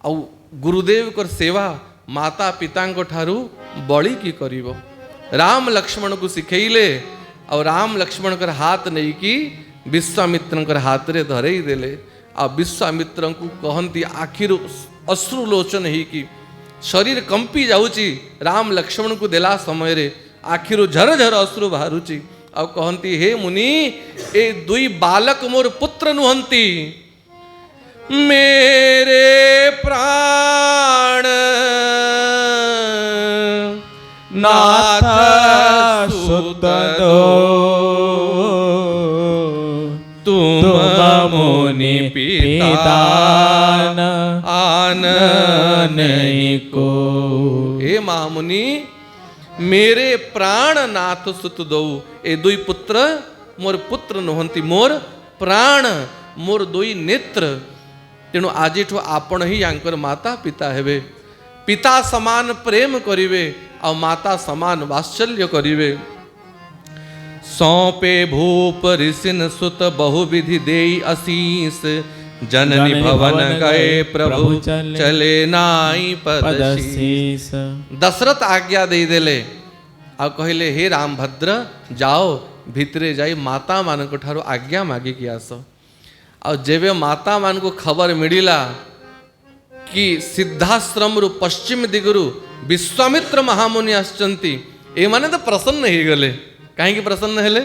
और गुरुदेव कर सेवा माता पिता ठारू बड़ी की करिव। राम लक्ष्मण को सिखेले और राम लक्ष्मण कर हाथ नहीं की विश्वामित्र हाथ रे धरे देले आ विश्वामित्र को कहती आखिर अश्रुलोचन ही की शरीर कंपी जाऊँची राम लक्ष्मण को देला समय रे आखिर झर झर अश्रु बाहरुची आ कहती हे मुनि ए दुई बालक मोर पुत्र नुहंती मेरे प्राण नाथ सुत दो तुम मुनि पिता आन नहीं को। हे महामुनि मेरे प्राण नाथ सुत दो ए दुई पुत्र मोर पुत्र नुहंती मोर प्राण मोर दुई नेत्र तेणु आजिठु आपण ही यांकर माता पिता हेबे पिता समान प्रेम करिवे और माता समान वात्सल्य करिवे। सौंपे भूप ऋषिन सुत बहुविधि देई असीस जननी भवन गए प्रभु चले नाई पदशीस। दशरथ आज्ञा दे देले और कहले हे राम भद्र जाओ भितरे जाई माता मान ठारू आज्ञा मागी कि आस। और जेबे माता मान को खबर मिलिला कि सिद्धाश्रम रु पश्चिम दिगरु विश्वामित्र महामुनि आसचंती ए माने तो प्रसन्न ही गले। कहीं प्रसन्न हेले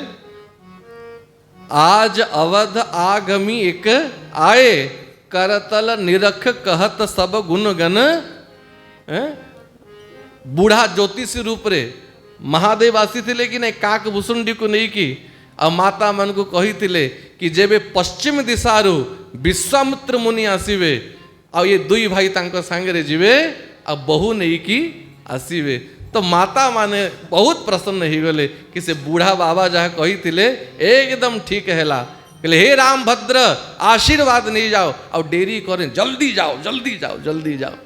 आज अवध आगमी एक आए करतल निरख कहत सब गुण गण। बूढ़ा ज्योतिषी रूप रे महादेव आसी थे कि नहीं काक भुसुंडी को नहीं की आ माता मन को कही थिले कि जेबे पश्चिम दिशारु विश्वामित्र मुनि आसीबे आ ये दुई भाई तांको सांगरे जीवे आ बहु नहीं की आसीबे। तो माता माने बहुत प्रसन्न ही गले कि से बूढ़ा बाबा जहाँ कही थिले एकदम ठीक हैला। कहले हे राम भद्र आशीर्वाद नहीं जाओ और डेरी करें जल्दी जाओ जल्दी जाओ जल्दी जाओ।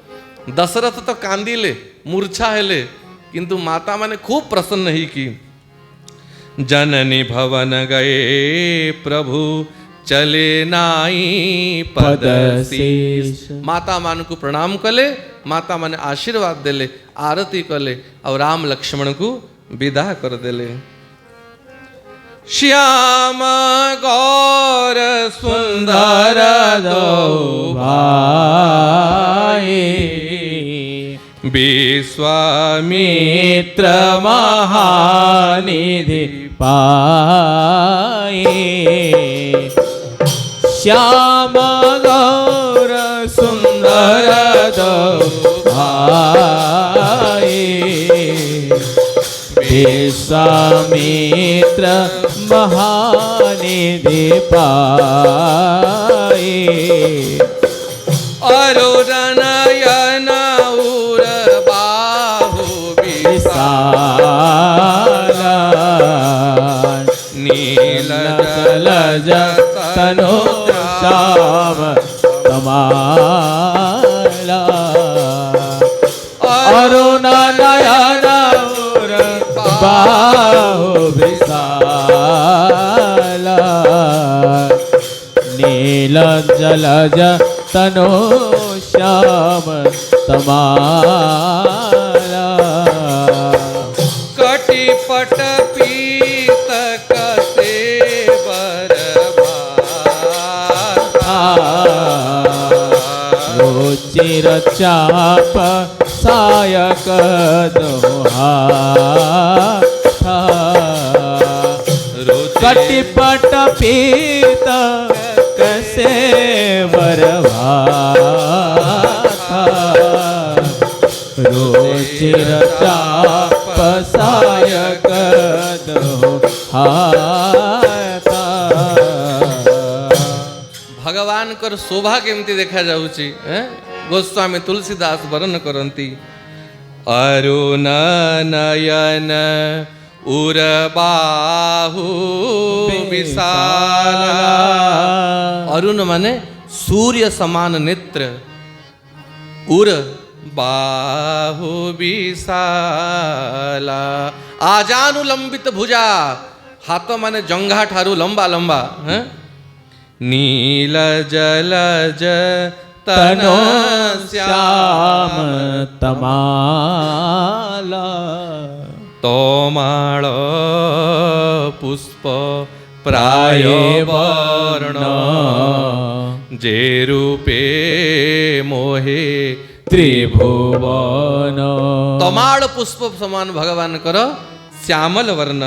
दशरथ तो कांदिले मूर्छा हेले किंतु माता माने खूब प्रसन्न ही की। जननी भवन गए प्रभु चले नाई पदशीस। माता मान को प्रणाम कले माता माने आशीर्वाद देले आरती कले और राम लक्ष्मण को विदा कर देले। श्याम गौर सुंदर दो भाई विश्वामित्र महानिधि पाए। श्याम गौर सुंदर दो भाई विश्वामित्र महानिधि पाए। अरुण नयन उर बाहु विशाला नील जलज तनो श्याम तमाला। अरुण नयन उर बाहु विशाला नील जलज तनो श्याम तमाला। कटिपट पीत कसे रुचिर चाप सायक दोहा। कटिपट पीत कसे बरभाता रुचिर चाप सायक दोहाता। भगवान कर शोभा केमती देखा जाउची गोस्वामी तुलसीदास वर्णन करती। अरुण नयन उर बाहु विशाला। अरुण माने सूर्य समान नेत्र, उर बाहु विशाला। आजानुलंबित भुजा, हाथ माने जंघा ठारू लंबा लंबा। नील जलज तनो श्याम तमाला। तोमाळ पुष्प प्राय वर्ण जे रूपे मोहे त्रिभुवन। तोमाळ पुष्प समान भगवान कर श्यामल वर्ण।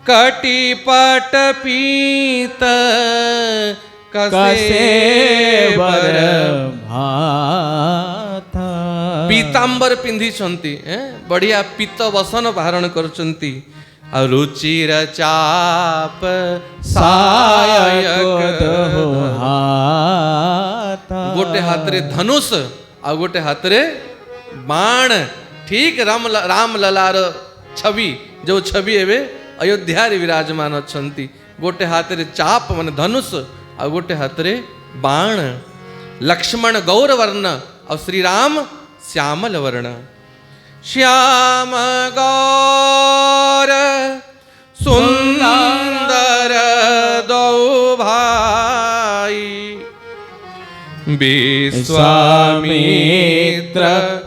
कटिपट पीत कसे बर भाता। पीतांबर पिंधि बढ़िया पीत वसन धारण करचंती। रुचिर चाप सायक दोहाता। गोटे हाथ रे धनुष आ गोटे हाथ रे बाण। ठीक राम ललार छवि जो छवि एवे अयोध्या रे विराजमान अछंती। गोटे हाथ रे चाप माने धनुष आ गोटे हाथ रे बाण। लक्ष्मण गौर वर्ण और श्री राम श्यामल वर्ण। श्याम गौर सुंदर दो भाई विश्वामित्र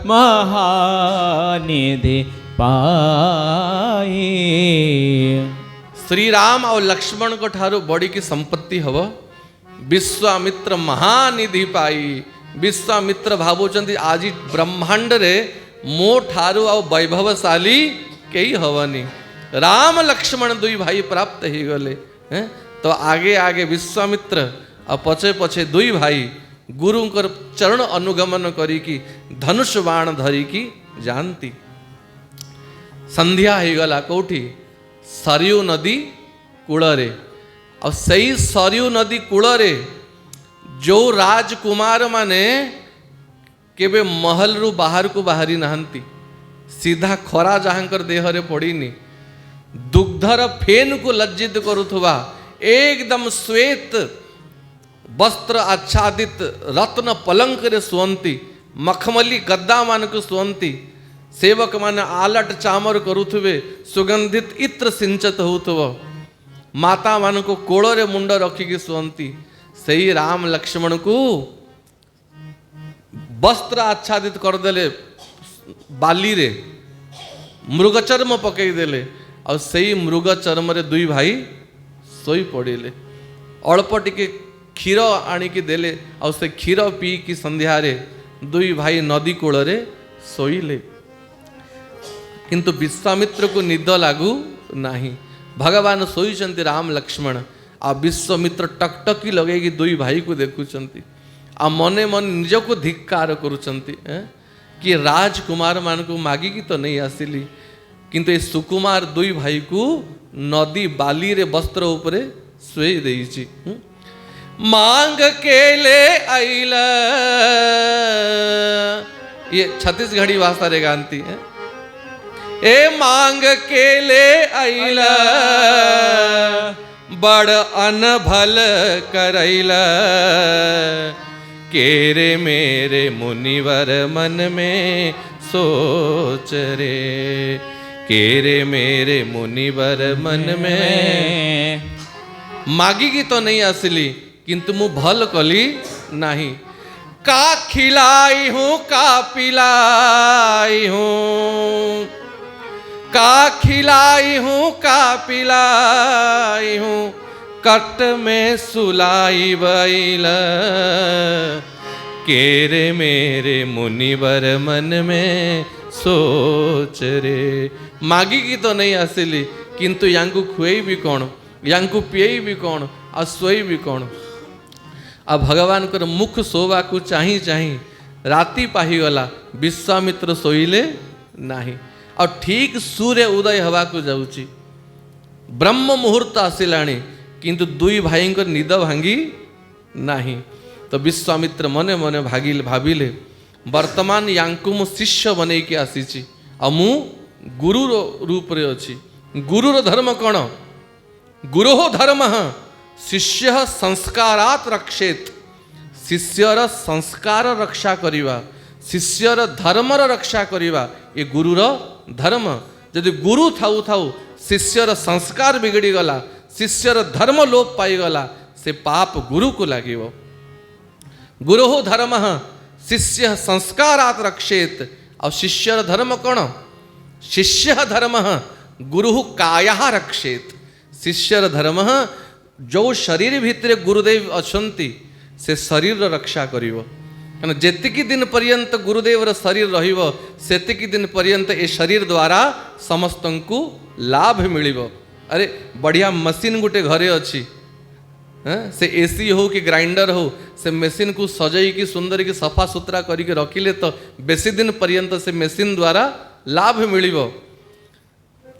महानिधि पाए। श्री राम और लक्ष्मण को ठारू बड़ी की संपत्ति हव विश्वामित्र महानिधि पाई। विश्वामित्र भावुचंदी आज ब्रह्मांड रे मो ठारू आ वैभवशाली कई हवनी। राम लक्ष्मण दुई भाई प्राप्त ही गले तो आगे आगे विश्वामित्र और पछे पछे दुई भाई गुरु चरण अनुगमन करी की धनुष बाण धरी की जानती। संध्या ही गला कोठी सरयू नदी कूଳରେ और सही सरयू नदी कूଳରେ जो राजकुमार माने केबे महल रु बाहर को बाहरी नहांती सीधा खरा जहाँकर देहरे पड़ीनी दुग्धर फेन को लज्जित करुथुवा एकदम श्वेत वस्त्र आच्छादित रत्न पलंक रे सुअंती मखमली गद्दा मान को सुअंती सेवक माने आलट चामर करुथुवे सुगंधित इत्र सिंचत होउथुव माता मान को कोड़े मुंड रखिकी सुअंती सही राम लक्ष्मण को वस्त्र आच्छादित करदेले बाली रे मृगचर्म पकईदेले आ सेई मृग चर्म रे दुई भाई सोई पड़े अल्प टिके क्षीर आणिकी देले आ से क्षीर पी कि संध्यारे दुई भाई नदी कूल रे सोईले किंतु विश्वामित्र को निद लागू नहीं भगवान सोईचंती राम लक्ष्मण आ विश्वामित्र टकटकी लगे दुई भाई को देखुचंती आ मने मन निज को धिक्कार करुचंती कि राजकुमार मान को मागिकी तो नहीं आसिली किंतु ये सुकुमार दुई भाई को नदी बाली रे वस्त्र उपरे सोई देइची मांग के ले आइला ये छत्तीसगढ़ी भाषा रे गानती है ए मांग के ले आइला बड़ अनभल करैला केरे मेरे मुनिवर मन में सोच रे केरे मेरे मुनिवर मन में मागी की तो नहीं आसिली किंतु मु भल कली नहीं का खिलाई हूँ का पिलाई हूँ का खिलाई हूँ का पिलाई हूँ कट में सुलाई बैल केरे मेरे मुनिवर मन में सोच रे मागी की तो नहीं आसिली किंतु यांकु खुएई भी कौन यांकु पिएई भी कौन आ सोई भी कौन आ भगवान कर मुख शोभा को चाही चाही राति पाहीगला विश्वामित्र शोइले नाही और ठीक सूर्य उदय हवा को जाउची ब्रह्म मुहूर्त आसिलाणी किंतु दुई भाई निद भांगी नाही तो विश्वामित्र मने मने भाविले वर्तमान यांकु मु शिष्य बने के आसीची आ मु गुरु रूप रे अछि गुरुर धर्म कौन गुरोह धर्म शिष्य संस्कारात रक्षेत शिष्यर संस्कार रक्षा करिवा शिष्यर धर्मर रक्षा करिवा ये गुरुर धर्म यदि गुरु थाउ थाउ शिष्यर संस्कार बिगड़ी गला शिष्यर धर्म लोप पाई गला से पाप गुरु को लागिवो गुरोह धर्म शिष्य संस्कारात रक्षेत और शिष्यर धर्म कौन शिष्य धर्म गुरु काया रक्षेत शिष्यर धर्म जो शरीर भितर गुरुदेव अछंती से शरीर रक्षा करिवो कन जेतिकी दिन पर्यंत गुरुदेवर शरीर रहिवो सेतिकी दिन पर्यंत ए शरीर द्वारा समस्तंकु लाभ मिलिवो अरे बढ़िया मशीन गुटे घरे अछि से एसी हो कि ग्राइंडर हो से मशीन को सजई की सुंदर की सफा सुतरा करके रखिले तो बेसी दिन पर्यंत से मशीन द्वारा लाभ मिलिवो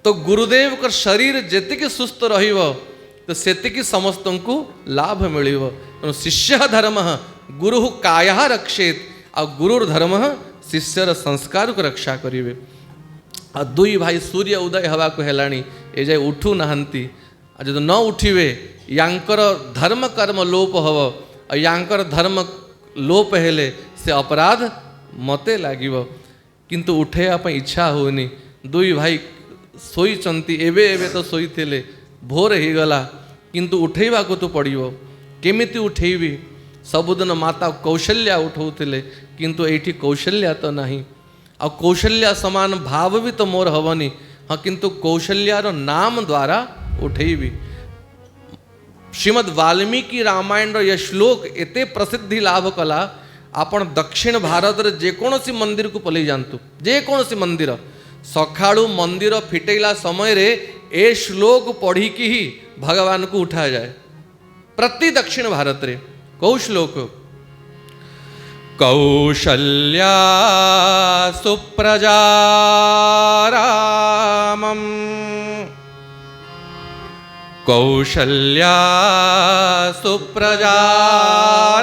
तो गुरुदेव का शरीर जेतिकी सुस्थ रहिवो तो सेतिकी समस्तंकु लाभ मिलिवो शिष्य धर्म गुरु काया रक्षेत आ गुरुर धर्म शिष्यर संस्कार को रक्षा करिवे आ दुई भाई सूर्य उदय हवा को हेलाणी ए जाय उठू नहांती आ जब न उठिवे यांकर धर्म कर्म लोप हव यांकर धर्म लोप हेले से अपराध मते लागिवो किंतु उठेया पई इच्छा होनी दुई भाई शोईचंती एबे एबे तो शोईथिले भोर ही गला किंतु उठेवा को तो पड़िवो केमिति उठेबी सबुदिन माता कौशल्या उठौथिले किंतु एठी कौशल्या तो नहीं आ कौशल्या समान भाव भी तो मोर हवनी हाँ किंतु कौशल्यार नाम द्वारा उठेबी श्रीमद् वाल्मीकि रामायण ये श्लोक एते प्रसिद्धि लाभ कला आपण दक्षिण भारत रे जेकोसी मंदिर को पलि जानतु जेकोसी मंदिर सखाळु मंदिर फिटेला समय रे ए श्लोक पढ़ी की ही भगवान को उठा जाए प्रति दक्षिण भारत रे कौ श्लोक कौशल्या सुप्रजा रामं कौशल्या सुप्रजा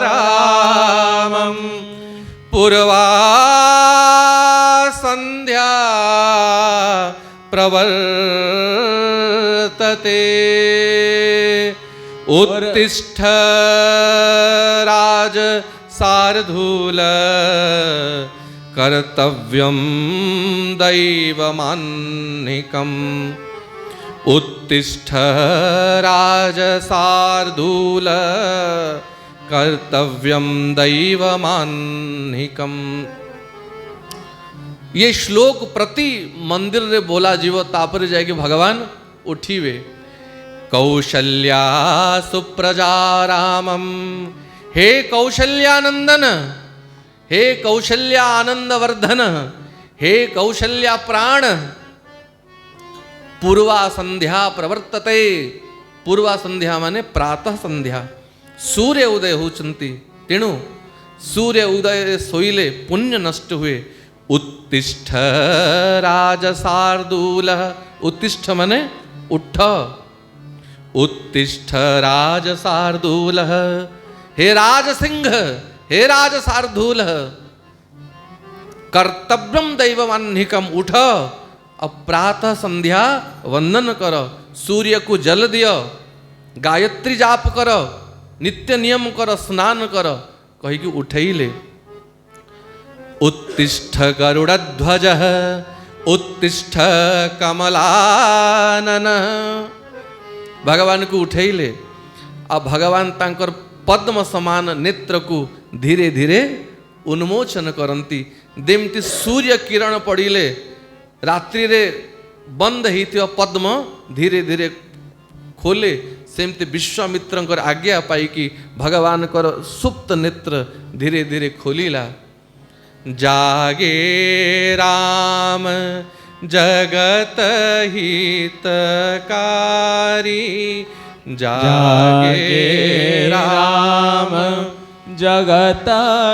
रामं पूर्वा संध्या प्रवर्तते उत्तिष्ठ राज शार्दूल कर्तव्यं दैवमान्निकम् उत्तिष्ठ राज शार्दूल कर्तव्यम दैवमान्हिकम। ये श्लोक प्रति मंदिर रे बोला जीव तापर जाए कि भगवान उठीवे। कौशल्या सुप्रजा रामम, हे कौशल्यानंदन, हे कौशल्या आनंदवर्धन, हे कौशल्या प्राण, पूर्वा संध्या प्रवर्तते। पूर्वा संध्या माने प्रातः संध्या। सूर्य उदय होचंती, तेणु सूर्य उदय सोइले पुण्य नष्ट हुए। उत्तिष्ठ राजसार्दूल, उत्तिष्ठ माने उठ, उत्तिष्ठ राजसार्दूल, हे राजसिंह, हे राजसार्दूल, कर्तव्यम दैवमान्हिकम, उठ अब प्रातः संध्या वंदन कर, सूर्य को जल दियो, गायत्री जाप कर, नित्य नियम कर, स्नान कर, कही कि उठैले। उत्तिष्ठ गरुड़ध्वज, उत्तिष्ठ कमलानन, भगवान को उठैले। अब भगवान तांकर पद्म समान नेत्र को धीरे धीरे उन्मोचन करती। जेमती सूर्य किरण पड़िले रात्रि रे बंद होइथिबा पद्म धीरे धीरे खोले, सेमती विश्वामित्रंकर आज्ञा पाई कि भगवान कर सुप्त नेत्र धीरे धीरे खोलिला। जागे राम जगत हितकारी, जागे राम जगत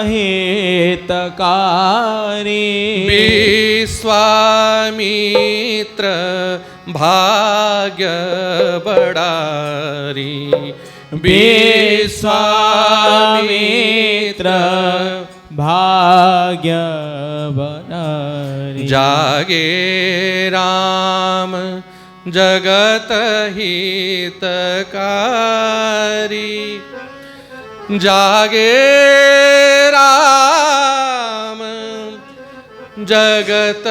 हितकारी। विश्वामित्र भाग्य बड़ारी, विश्वामित्र भाग्य बनारी। जागे राम जगत हितकारी, जागे राम जगत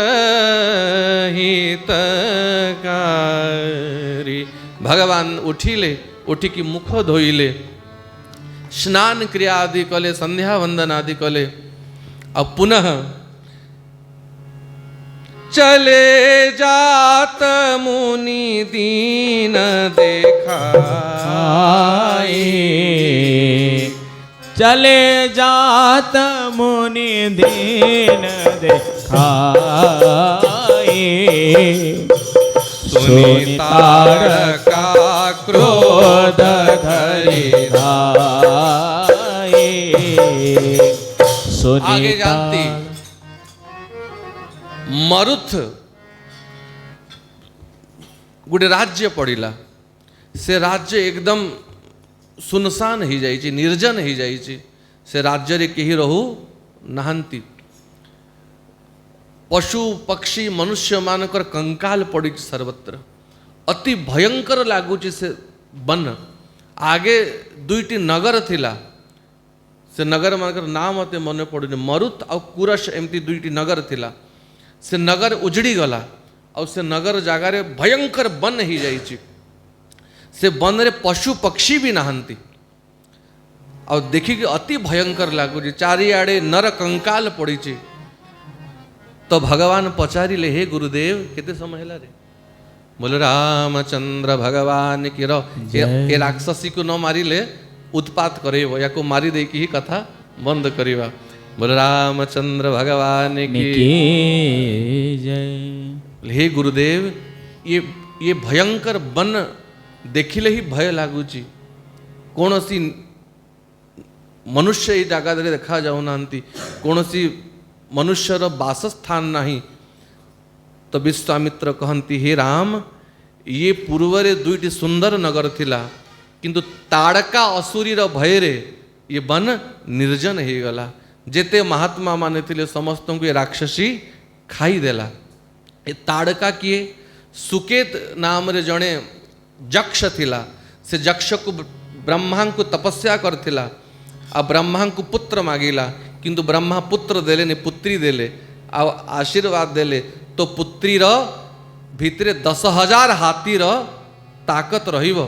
हितकारी। भगवान उठिले, उठी की मुख धोइले, स्नान क्रिया आदि कले, संध्या वंदन आदि कले। अब पुनः चले जात मुनि दीन देखाए, चले जात मुनि दीन देखाए। सुनि तारका क्रोध धरि धाये। आगे जानती मरुथ गोटे राज्य पड़िला, से राज्य एकदम सुनसान हो जाइए, निर्जन हो जाइए। से राज्य रे केही रहू नहांती। पशु पक्षी मनुष्य मानकर कंकाल पड़ी सर्वत्र। अति भयंकर लगुच से वन। आगे दुईटी नगर थिला, से नगर मानकर नाम मते मन पड़ुनी। मरुत आ कुरश एमती दुईटी नगर थिला। से नगर उजड़ी गला और से नगर जगार भयंकर वन ही जाइए। से वन रे पशु पक्षी भी नहांती। और देखिए अति भयंकर लगुच, चारिआडे नर कंकाल पड़ी। तो भगवान पचारिले, हे गुरुदेव केते समय है रे? बोले रामचंद्र भगवान की रो ए राक्षसी को न मारिले उत्पात करे, या को मारी दे की ही कथा बंद करिवा। बोले रामचंद्र भगवान की जय। हे गुरुदेव ये भयंकर वन देखिले ही भय लगुची। कौन सी मनुष्य ये जगह देखा जाऊ ना, कौन सी मनुष्यर बासस्थान नहीं। तो विश्वामित्र कहती, हे राम ये पूर्वरे दुईटी सुंदर नगर थिला, किंतु ताड़का असुरीर भयरे ये वन निर्जन हो गला। जेते महात्मा माने थिले समस्त को ये राक्षसी खाई देला। ये ताड़का किए? सुकेत नाम रे जड़े जक्ष थिला। से जक्ष को ब्रह्मा को तपस्या करथिला। आ ब्रह्मा को पुत्र मागिला, किंतु ब्रह्मा पुत्र देले ने पुत्री देले आ आशीर्वाद देले। तो पुत्रीर भितरे 10,000 हाथीर ताकत रहिबो।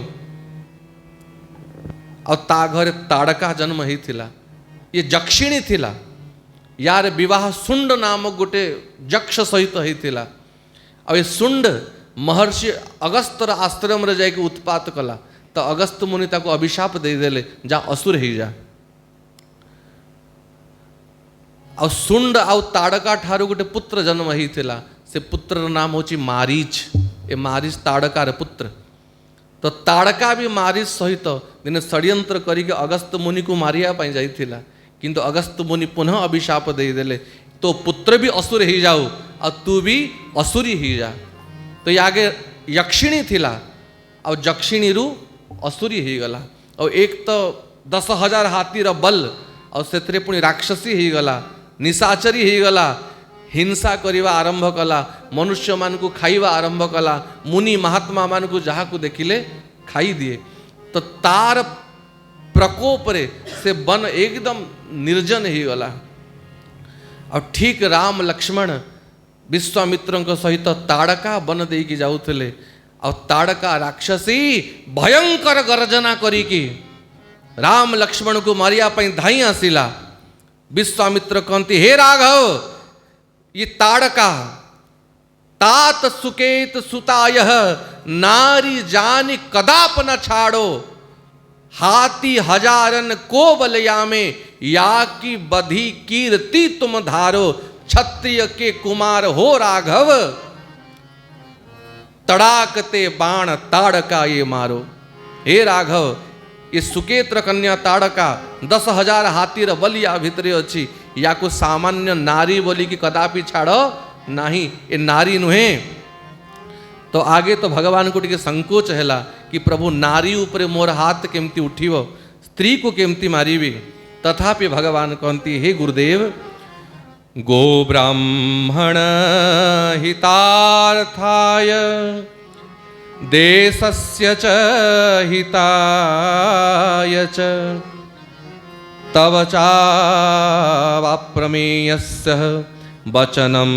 ଆଉ ତା ଘରେ ତାଡ଼କା ଜନ୍ମ ହେଇଥିଲା। ଇଏ ଯକ୍ଷିଣୀ ଥିଲା। ୟାର ବିବାହ ଶୁଣ୍ଡ ନାମକ ଗୋଟେ ଯକ୍ଷ ସହିତ ହେଇଥିଲା। ଆଉ ଏ ଶୁଣ୍ଡ ମହର୍ଷି ଅଗସ୍ତର ଆଶ୍ରମରେ ଯାଇକି ଉତ୍ପାତ କଲା। ତ ଅଗସ୍ତ ମୁନି ତାକୁ ଅଭିଶାପ ଦେଇଦେଲେ, ଯା ଅସୁର ହେଇଯା। ଆଉ ଶୁଣ୍ଡ ଆଉ ତାଡ଼କା ଠାରୁ ଗୋଟେ ପୁତ୍ର ଜନ୍ମ ହେଇଥିଲା। ସେ ପୁତ୍ରର ନାମ ହେଉଛି ମାରିଚ। ଏ ମାରିଚ ତାଡ଼କାର ପୁତ୍ର। ତ ତାଡ଼କା ବି ମାରିଚ ସହିତ ଦିନେ ଷଡ଼ଯନ୍ତ୍ର କରିକି ଅଗସ୍ତ ମୁନିକୁ ମାରିବା ପାଇଁ ଯାଇଥିଲା। କିନ୍ତୁ ଅଗସ୍ତ ମୁନି ପୁନଃ ଅଭିଶାପ ଦେଇଦେଲେ, ତୋ ପୁତ୍ର ବି ଅସୁର ହେଇଯାଉ ଆଉ ତୁ ବି ଅସୁରୀ ହେଇଯା। ତ ଆଗେ ଯକ୍ଷିଣୀ ଥିଲା, ଆଉ ଯକ୍ଷିଣୀରୁ ଅସୁରୀ ହେଇଗଲା। ଆଉ ଏକ ତ 10,000 ହାତୀର ବଲ, ଆଉ ସେଥିରେ ପୁଣି ରାକ୍ଷସୀ ହେଇଗଲା, ନିଶାଚରୀ ହେଇଗଲା, ହିଂସା କରିବା ଆରମ୍ଭ କଲା, ମନୁଷ୍ୟମାନଙ୍କୁ ଖାଇବା ଆରମ୍ଭ କଲା, ମୁନି ମହାତ୍ମା ମାନଙ୍କୁ ଯାହାକୁ ଦେଖିଲେ ଖାଇଦିଏ। ତ ତାର ପ୍ରକୋପରେ ସେ ବନ ଏକଦମ ନିର୍ଜନ ହେଇଗଲା। ଆଉ ଠିକ ରାମ ଲକ୍ଷ୍ମଣ ବିଶ୍ୱାମିତ୍ରଙ୍କ ସହିତ ତାଡ଼କା ବନ ଦେଇକି ଯାଉଥିଲେ। ଆଉ ତାଡ଼କା ରାକ୍ଷସୀ ଭୟଙ୍କର ଗର୍ଜନା କରିକି ରାମ ଲକ୍ଷ୍ମଣକୁ ମାରିବା ପାଇଁ ଧାଇଁ ଆସିଲା। विश्वामित्र कहती, हे राघव, ये ताड़का तात सुकेत सुताय नारी जानी कदाप न छाड़ो, हाथी हजारन को बलयामे या की बधी कीर्ति तुम धारो, क्षत्रिय के कुमार हो राघव, तड़ाकते बाण ताड़का ये मारो। हे राघव, ये सुकेत्र कन्या ताड़का 10,000 हाथीर बलिया भितरे अच्छी, या को सामान्य नारी बोली कि कदापि छाड़ नहीं, ये नारी नुहे। तो आगे तो भगवान को टिके संकोच हैला कि प्रभु नारी ऊपर मोर हाथ केमती उठिव, स्त्री को केमती मारिबी। तथापि भगवान कहती, हे गुरुदेव, गो ब्राह्मण हितार्थाय देशस्य च हिताय च तव चावाप्रमेयस्य वचनं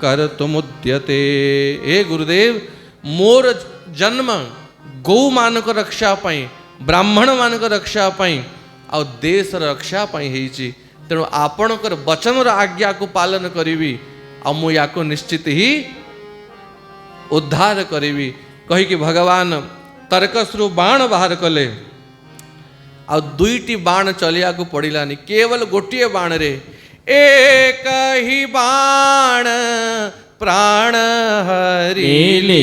कर्तुमुद्यते। हे गुरुदेव, मोर जन्म गौ मानक रक्षा पाई, ब्राह्मण मानक रक्षा पाई, और देश रक्षा पाई हेची। तेणु आपणकर वचनर आज्ञा को पालन करिवी, और मु याको निश्चित ही उद्धार करिवी कही कि भगवान तर्कसरु बाण बाहर कले। आ दुईटी बाण चलिया को पड़िलानी, केवल गोटे बाण रे एक ही बाण प्राण हरिले,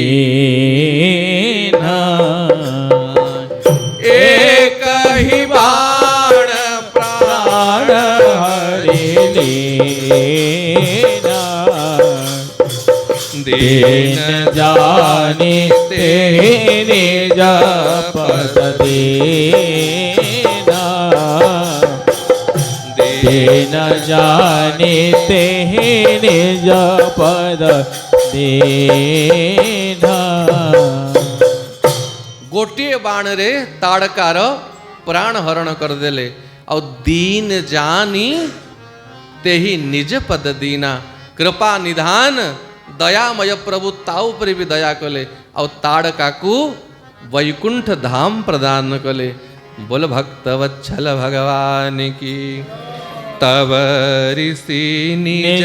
एक ही बाण प्राण हरिले, दीन जाने तेरे जपद देना, दीन जाने तेरे जपद देना। गोटे बाण रे ताड़कार प्राण हरण कर देले, और दीन जानी तेही निज पद दीना। कृपा निधान दयामय प्रभु ताऊ पर भी दया कले, और ताड़का को वैकुंठ धाम प्रदान कले। बोल भक्त वत्सल भगवान की। तब ऋषि निज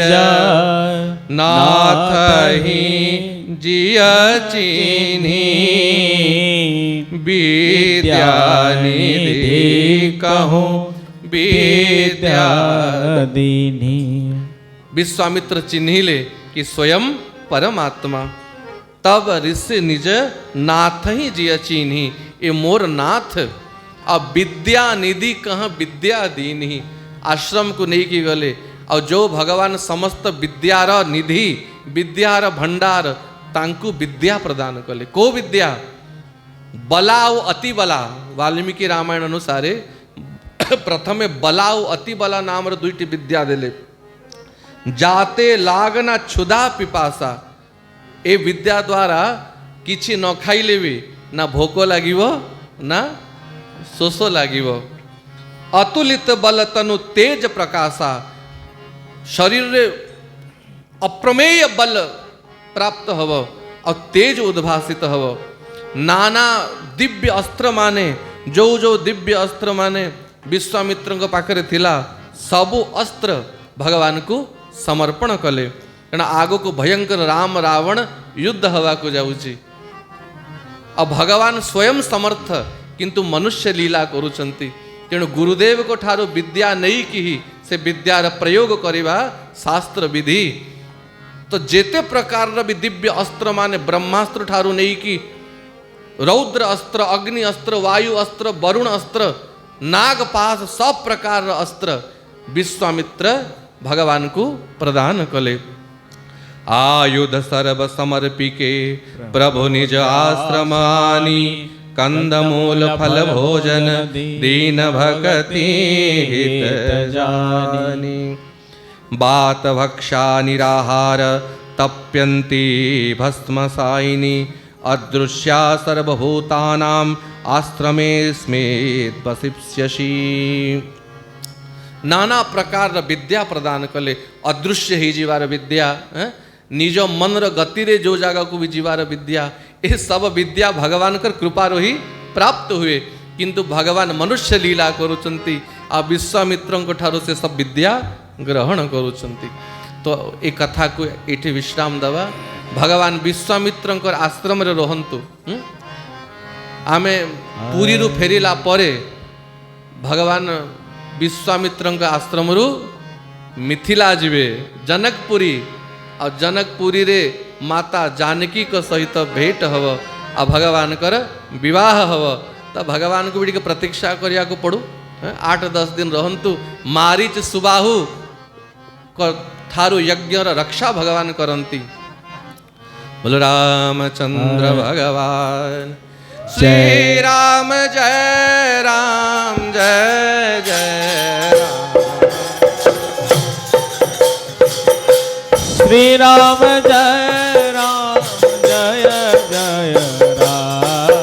नाथ ही जिय चिन्ही, विद्या निधि कहूँ विद्या दीनी। विश्वामित्र चिन्हिले कि स्वयं परमात्मा। तब ऋषि निज नाथ ही जिय चिन्ही, ये मोर नाथ। अब विद्या निधि कह विद्या दीनी। आश्रम को नहीं की गले, और जो भगवान समस्त विद्यार निधि, विद्यार भंडार, तांकु विद्या प्रदान कले। को विद्या? बला और अति बला। वाल्मीकि रामायण अनुसारे प्रथमे बला और अति बला नाम दुईटी विद्या देले। जाते लागना क्षुधा पिपासा, ए विद्या द्वारा किछि न खाइले भी ना भोक लागिवो ना शोष लागिवो। अतुलित बल तनु तेज प्रकाशा, शरीर रे अप्रमेय बल प्राप्त हव और तेज उद्भासित हव। नाना दिव्य अस्त्र माने जो जो दिव्य अस्त्र माने विश्वामित्र पाखरे थिला सबु अस्त्र भगवान को समर्पण कले कारण आगो को भयंकर राम रावण युद्ध हवा को जाउची अब भगवान स्वयं समर्थ किंतु मनुष्य लीला करुचंती तेणु गुरुदेव को ठारो विद्या नहीं कि से विद्यार प्रयोग करिबा शास्त्र विधि तो जेते प्रकार भी दिव्य अस्त्र माने ब्रह्मास्त्र ठारू नहीं कि रौद्र अस्त्र अग्नि अस्त्र वायु अस्त्र वरुण अस्त्र नागपाश सब प्रकार अस्त्र विश्वामित्र भगवान को प्रदान कले आयुध सर्व समर्पिके प्रभु निज आश्रमानी कंदमूल फल भोजन दीन भक्ति हित जानी बात भक्षा निराहार तप्यन्ति भस्मसायिनी अदृश्या सर्वभूतानां आश्रमे स्मेत वसिष्यसि नाना प्रकार विद्या प्रदान कले अदृश्य ही जीवार विद्या निज मनर गति रे जो जगह को भी जीवार विद्या ये सब विद्या भगवान कर कृपारो ही प्राप्त हुए किंतु भगवान मनुष्य लीला करुचंती आ विश्वामित्र ठारो से सब विद्या ग्रहण करुचंती तो ए कथा को एठी विश्राम दवा भगवान विश्वामित्र आश्रम रे रहंतु आमे पुरी रु फेरिला परे भगवान विश्वामित्र आश्रम रु मिथिला जीवे जनकपुरी और जनकपुरी रे माता जानकी को सहित भेंट हव आ भगवान कर विवाह हव तो भगवान को भी प्रतीक्षा करिया को पड़ू 8-10 दिन रहंतु मारीच सुबाहु ठारू यज्ञ रक्षा भगवान करंती बोलो रामचंद्र भगवान श्री राम जय राम जय जय श्री राम जय राम जय जय राम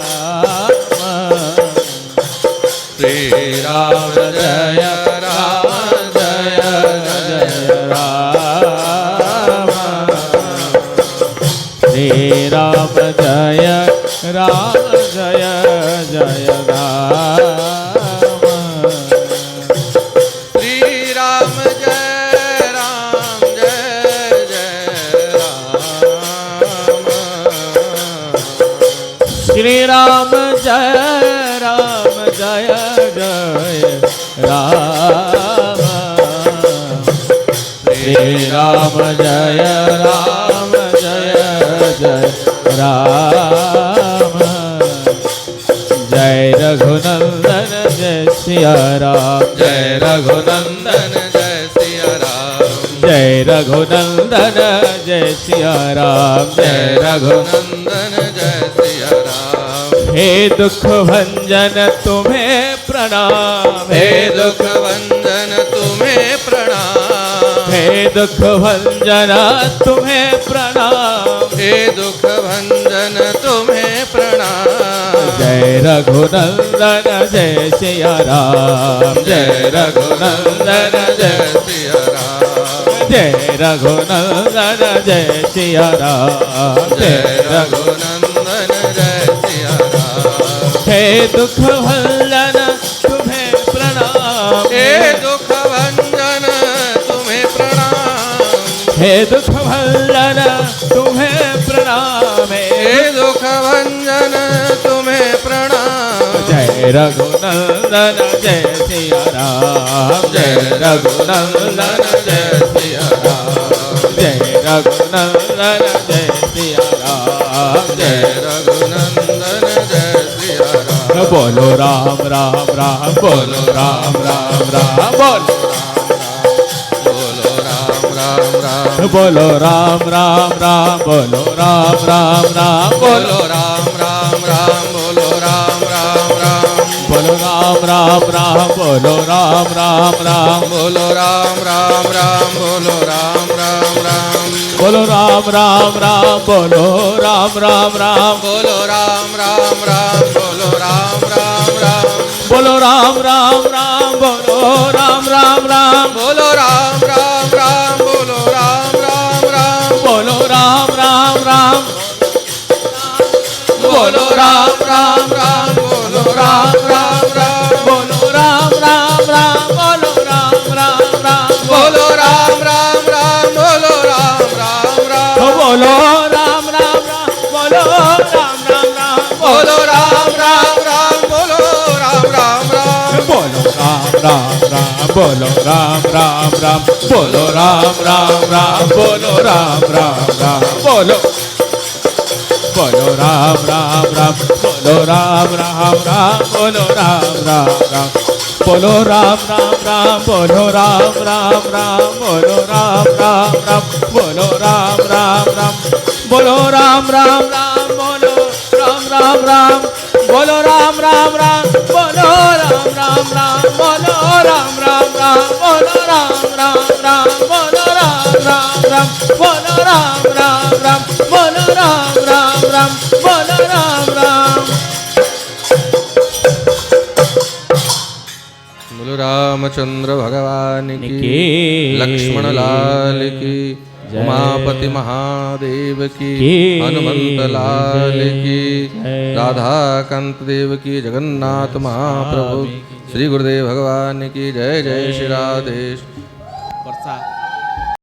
श्री राम जय राम जय जय राम श्री राम जय राम जय जय राम श्री राम जय राम जय जय राम श्री राम जय राम जय जय राम श्री राम जय राम जय जय राम जय रघुनंदन जय सिया राम जय रघुनंदन जय सिया राम जय रघुनंदन जय सिया राम जय रघुनंदन जय सिया राम हे दुख भंजन तुम्हें प्रणाम हे दुख भंजन तुम्हें प्रणाम हे दुख भंजन तुम्हें प्रणाम हे दुख भंजन तुम्हें प्रणाम जय रघुनंदन जय सिया राम जय रघुनंदन जय सिया राम जय रघुनंदन जय सिया राम जय रघुनंदन जय सिया राम हे दुख भंजन तुम्हें प्रणाम हे दुख भंजन तुम्हें प्रणाम हे दुख भंजन तुम्हें प्रणाम हे दुख भंजन तुम्हें प्रणाम जय रघुनंदन जय सिया राम जय रघुनंदन जय सिया राम जय रघुनंदन जय सिया राम जय रघुनंदन जय सिया राम बोलो राम राम राम बोलो राम राम राम बोलो बोलो राम राम राम बोलो राम राम राम बोलो राम राम राम बोलो राम राम राम बोलो राम राम राम बोलो राम राम राम बोलो राम राम राम बोलो राम राम राम बोलो राम राम राम बोलो राम राम राम बोलो राम राम राम बोलो राम राम राम बोलो राम राम राम बोलो राम राम राम बोलो राम राम राम बोलो राम राम राम बोलो राम राम राम बोलो राम राम राम बोलो राम राम बोलो राम राम राम बोलो राम राम राम बोलो राम राम राम बोलो बोलो राम राम राम बोलो राम राम राम बोलो राम राम राम बोलो राम राम राम बोलो राम राम राम बोलो राम राम राम बोलो राम राम राम बोलो राम राम राम बोलो राम राम राम बोलो राम राम राम बोलो राम राम राम बोलो राम राम राम बोलो राम राम राम बोलो राम राम राम बोलो राम राम राम बोलो राम राम राम बोलो राम राम बोलो रामचंद्र भगवान की की लक्ष्मण लाल की उमापति महादेव की हनुमंत लाल की राधा कांत देव की जगन्नाथ महाप्रभु श्री गुरुदेव भगवान की जय जय श्री राधेश।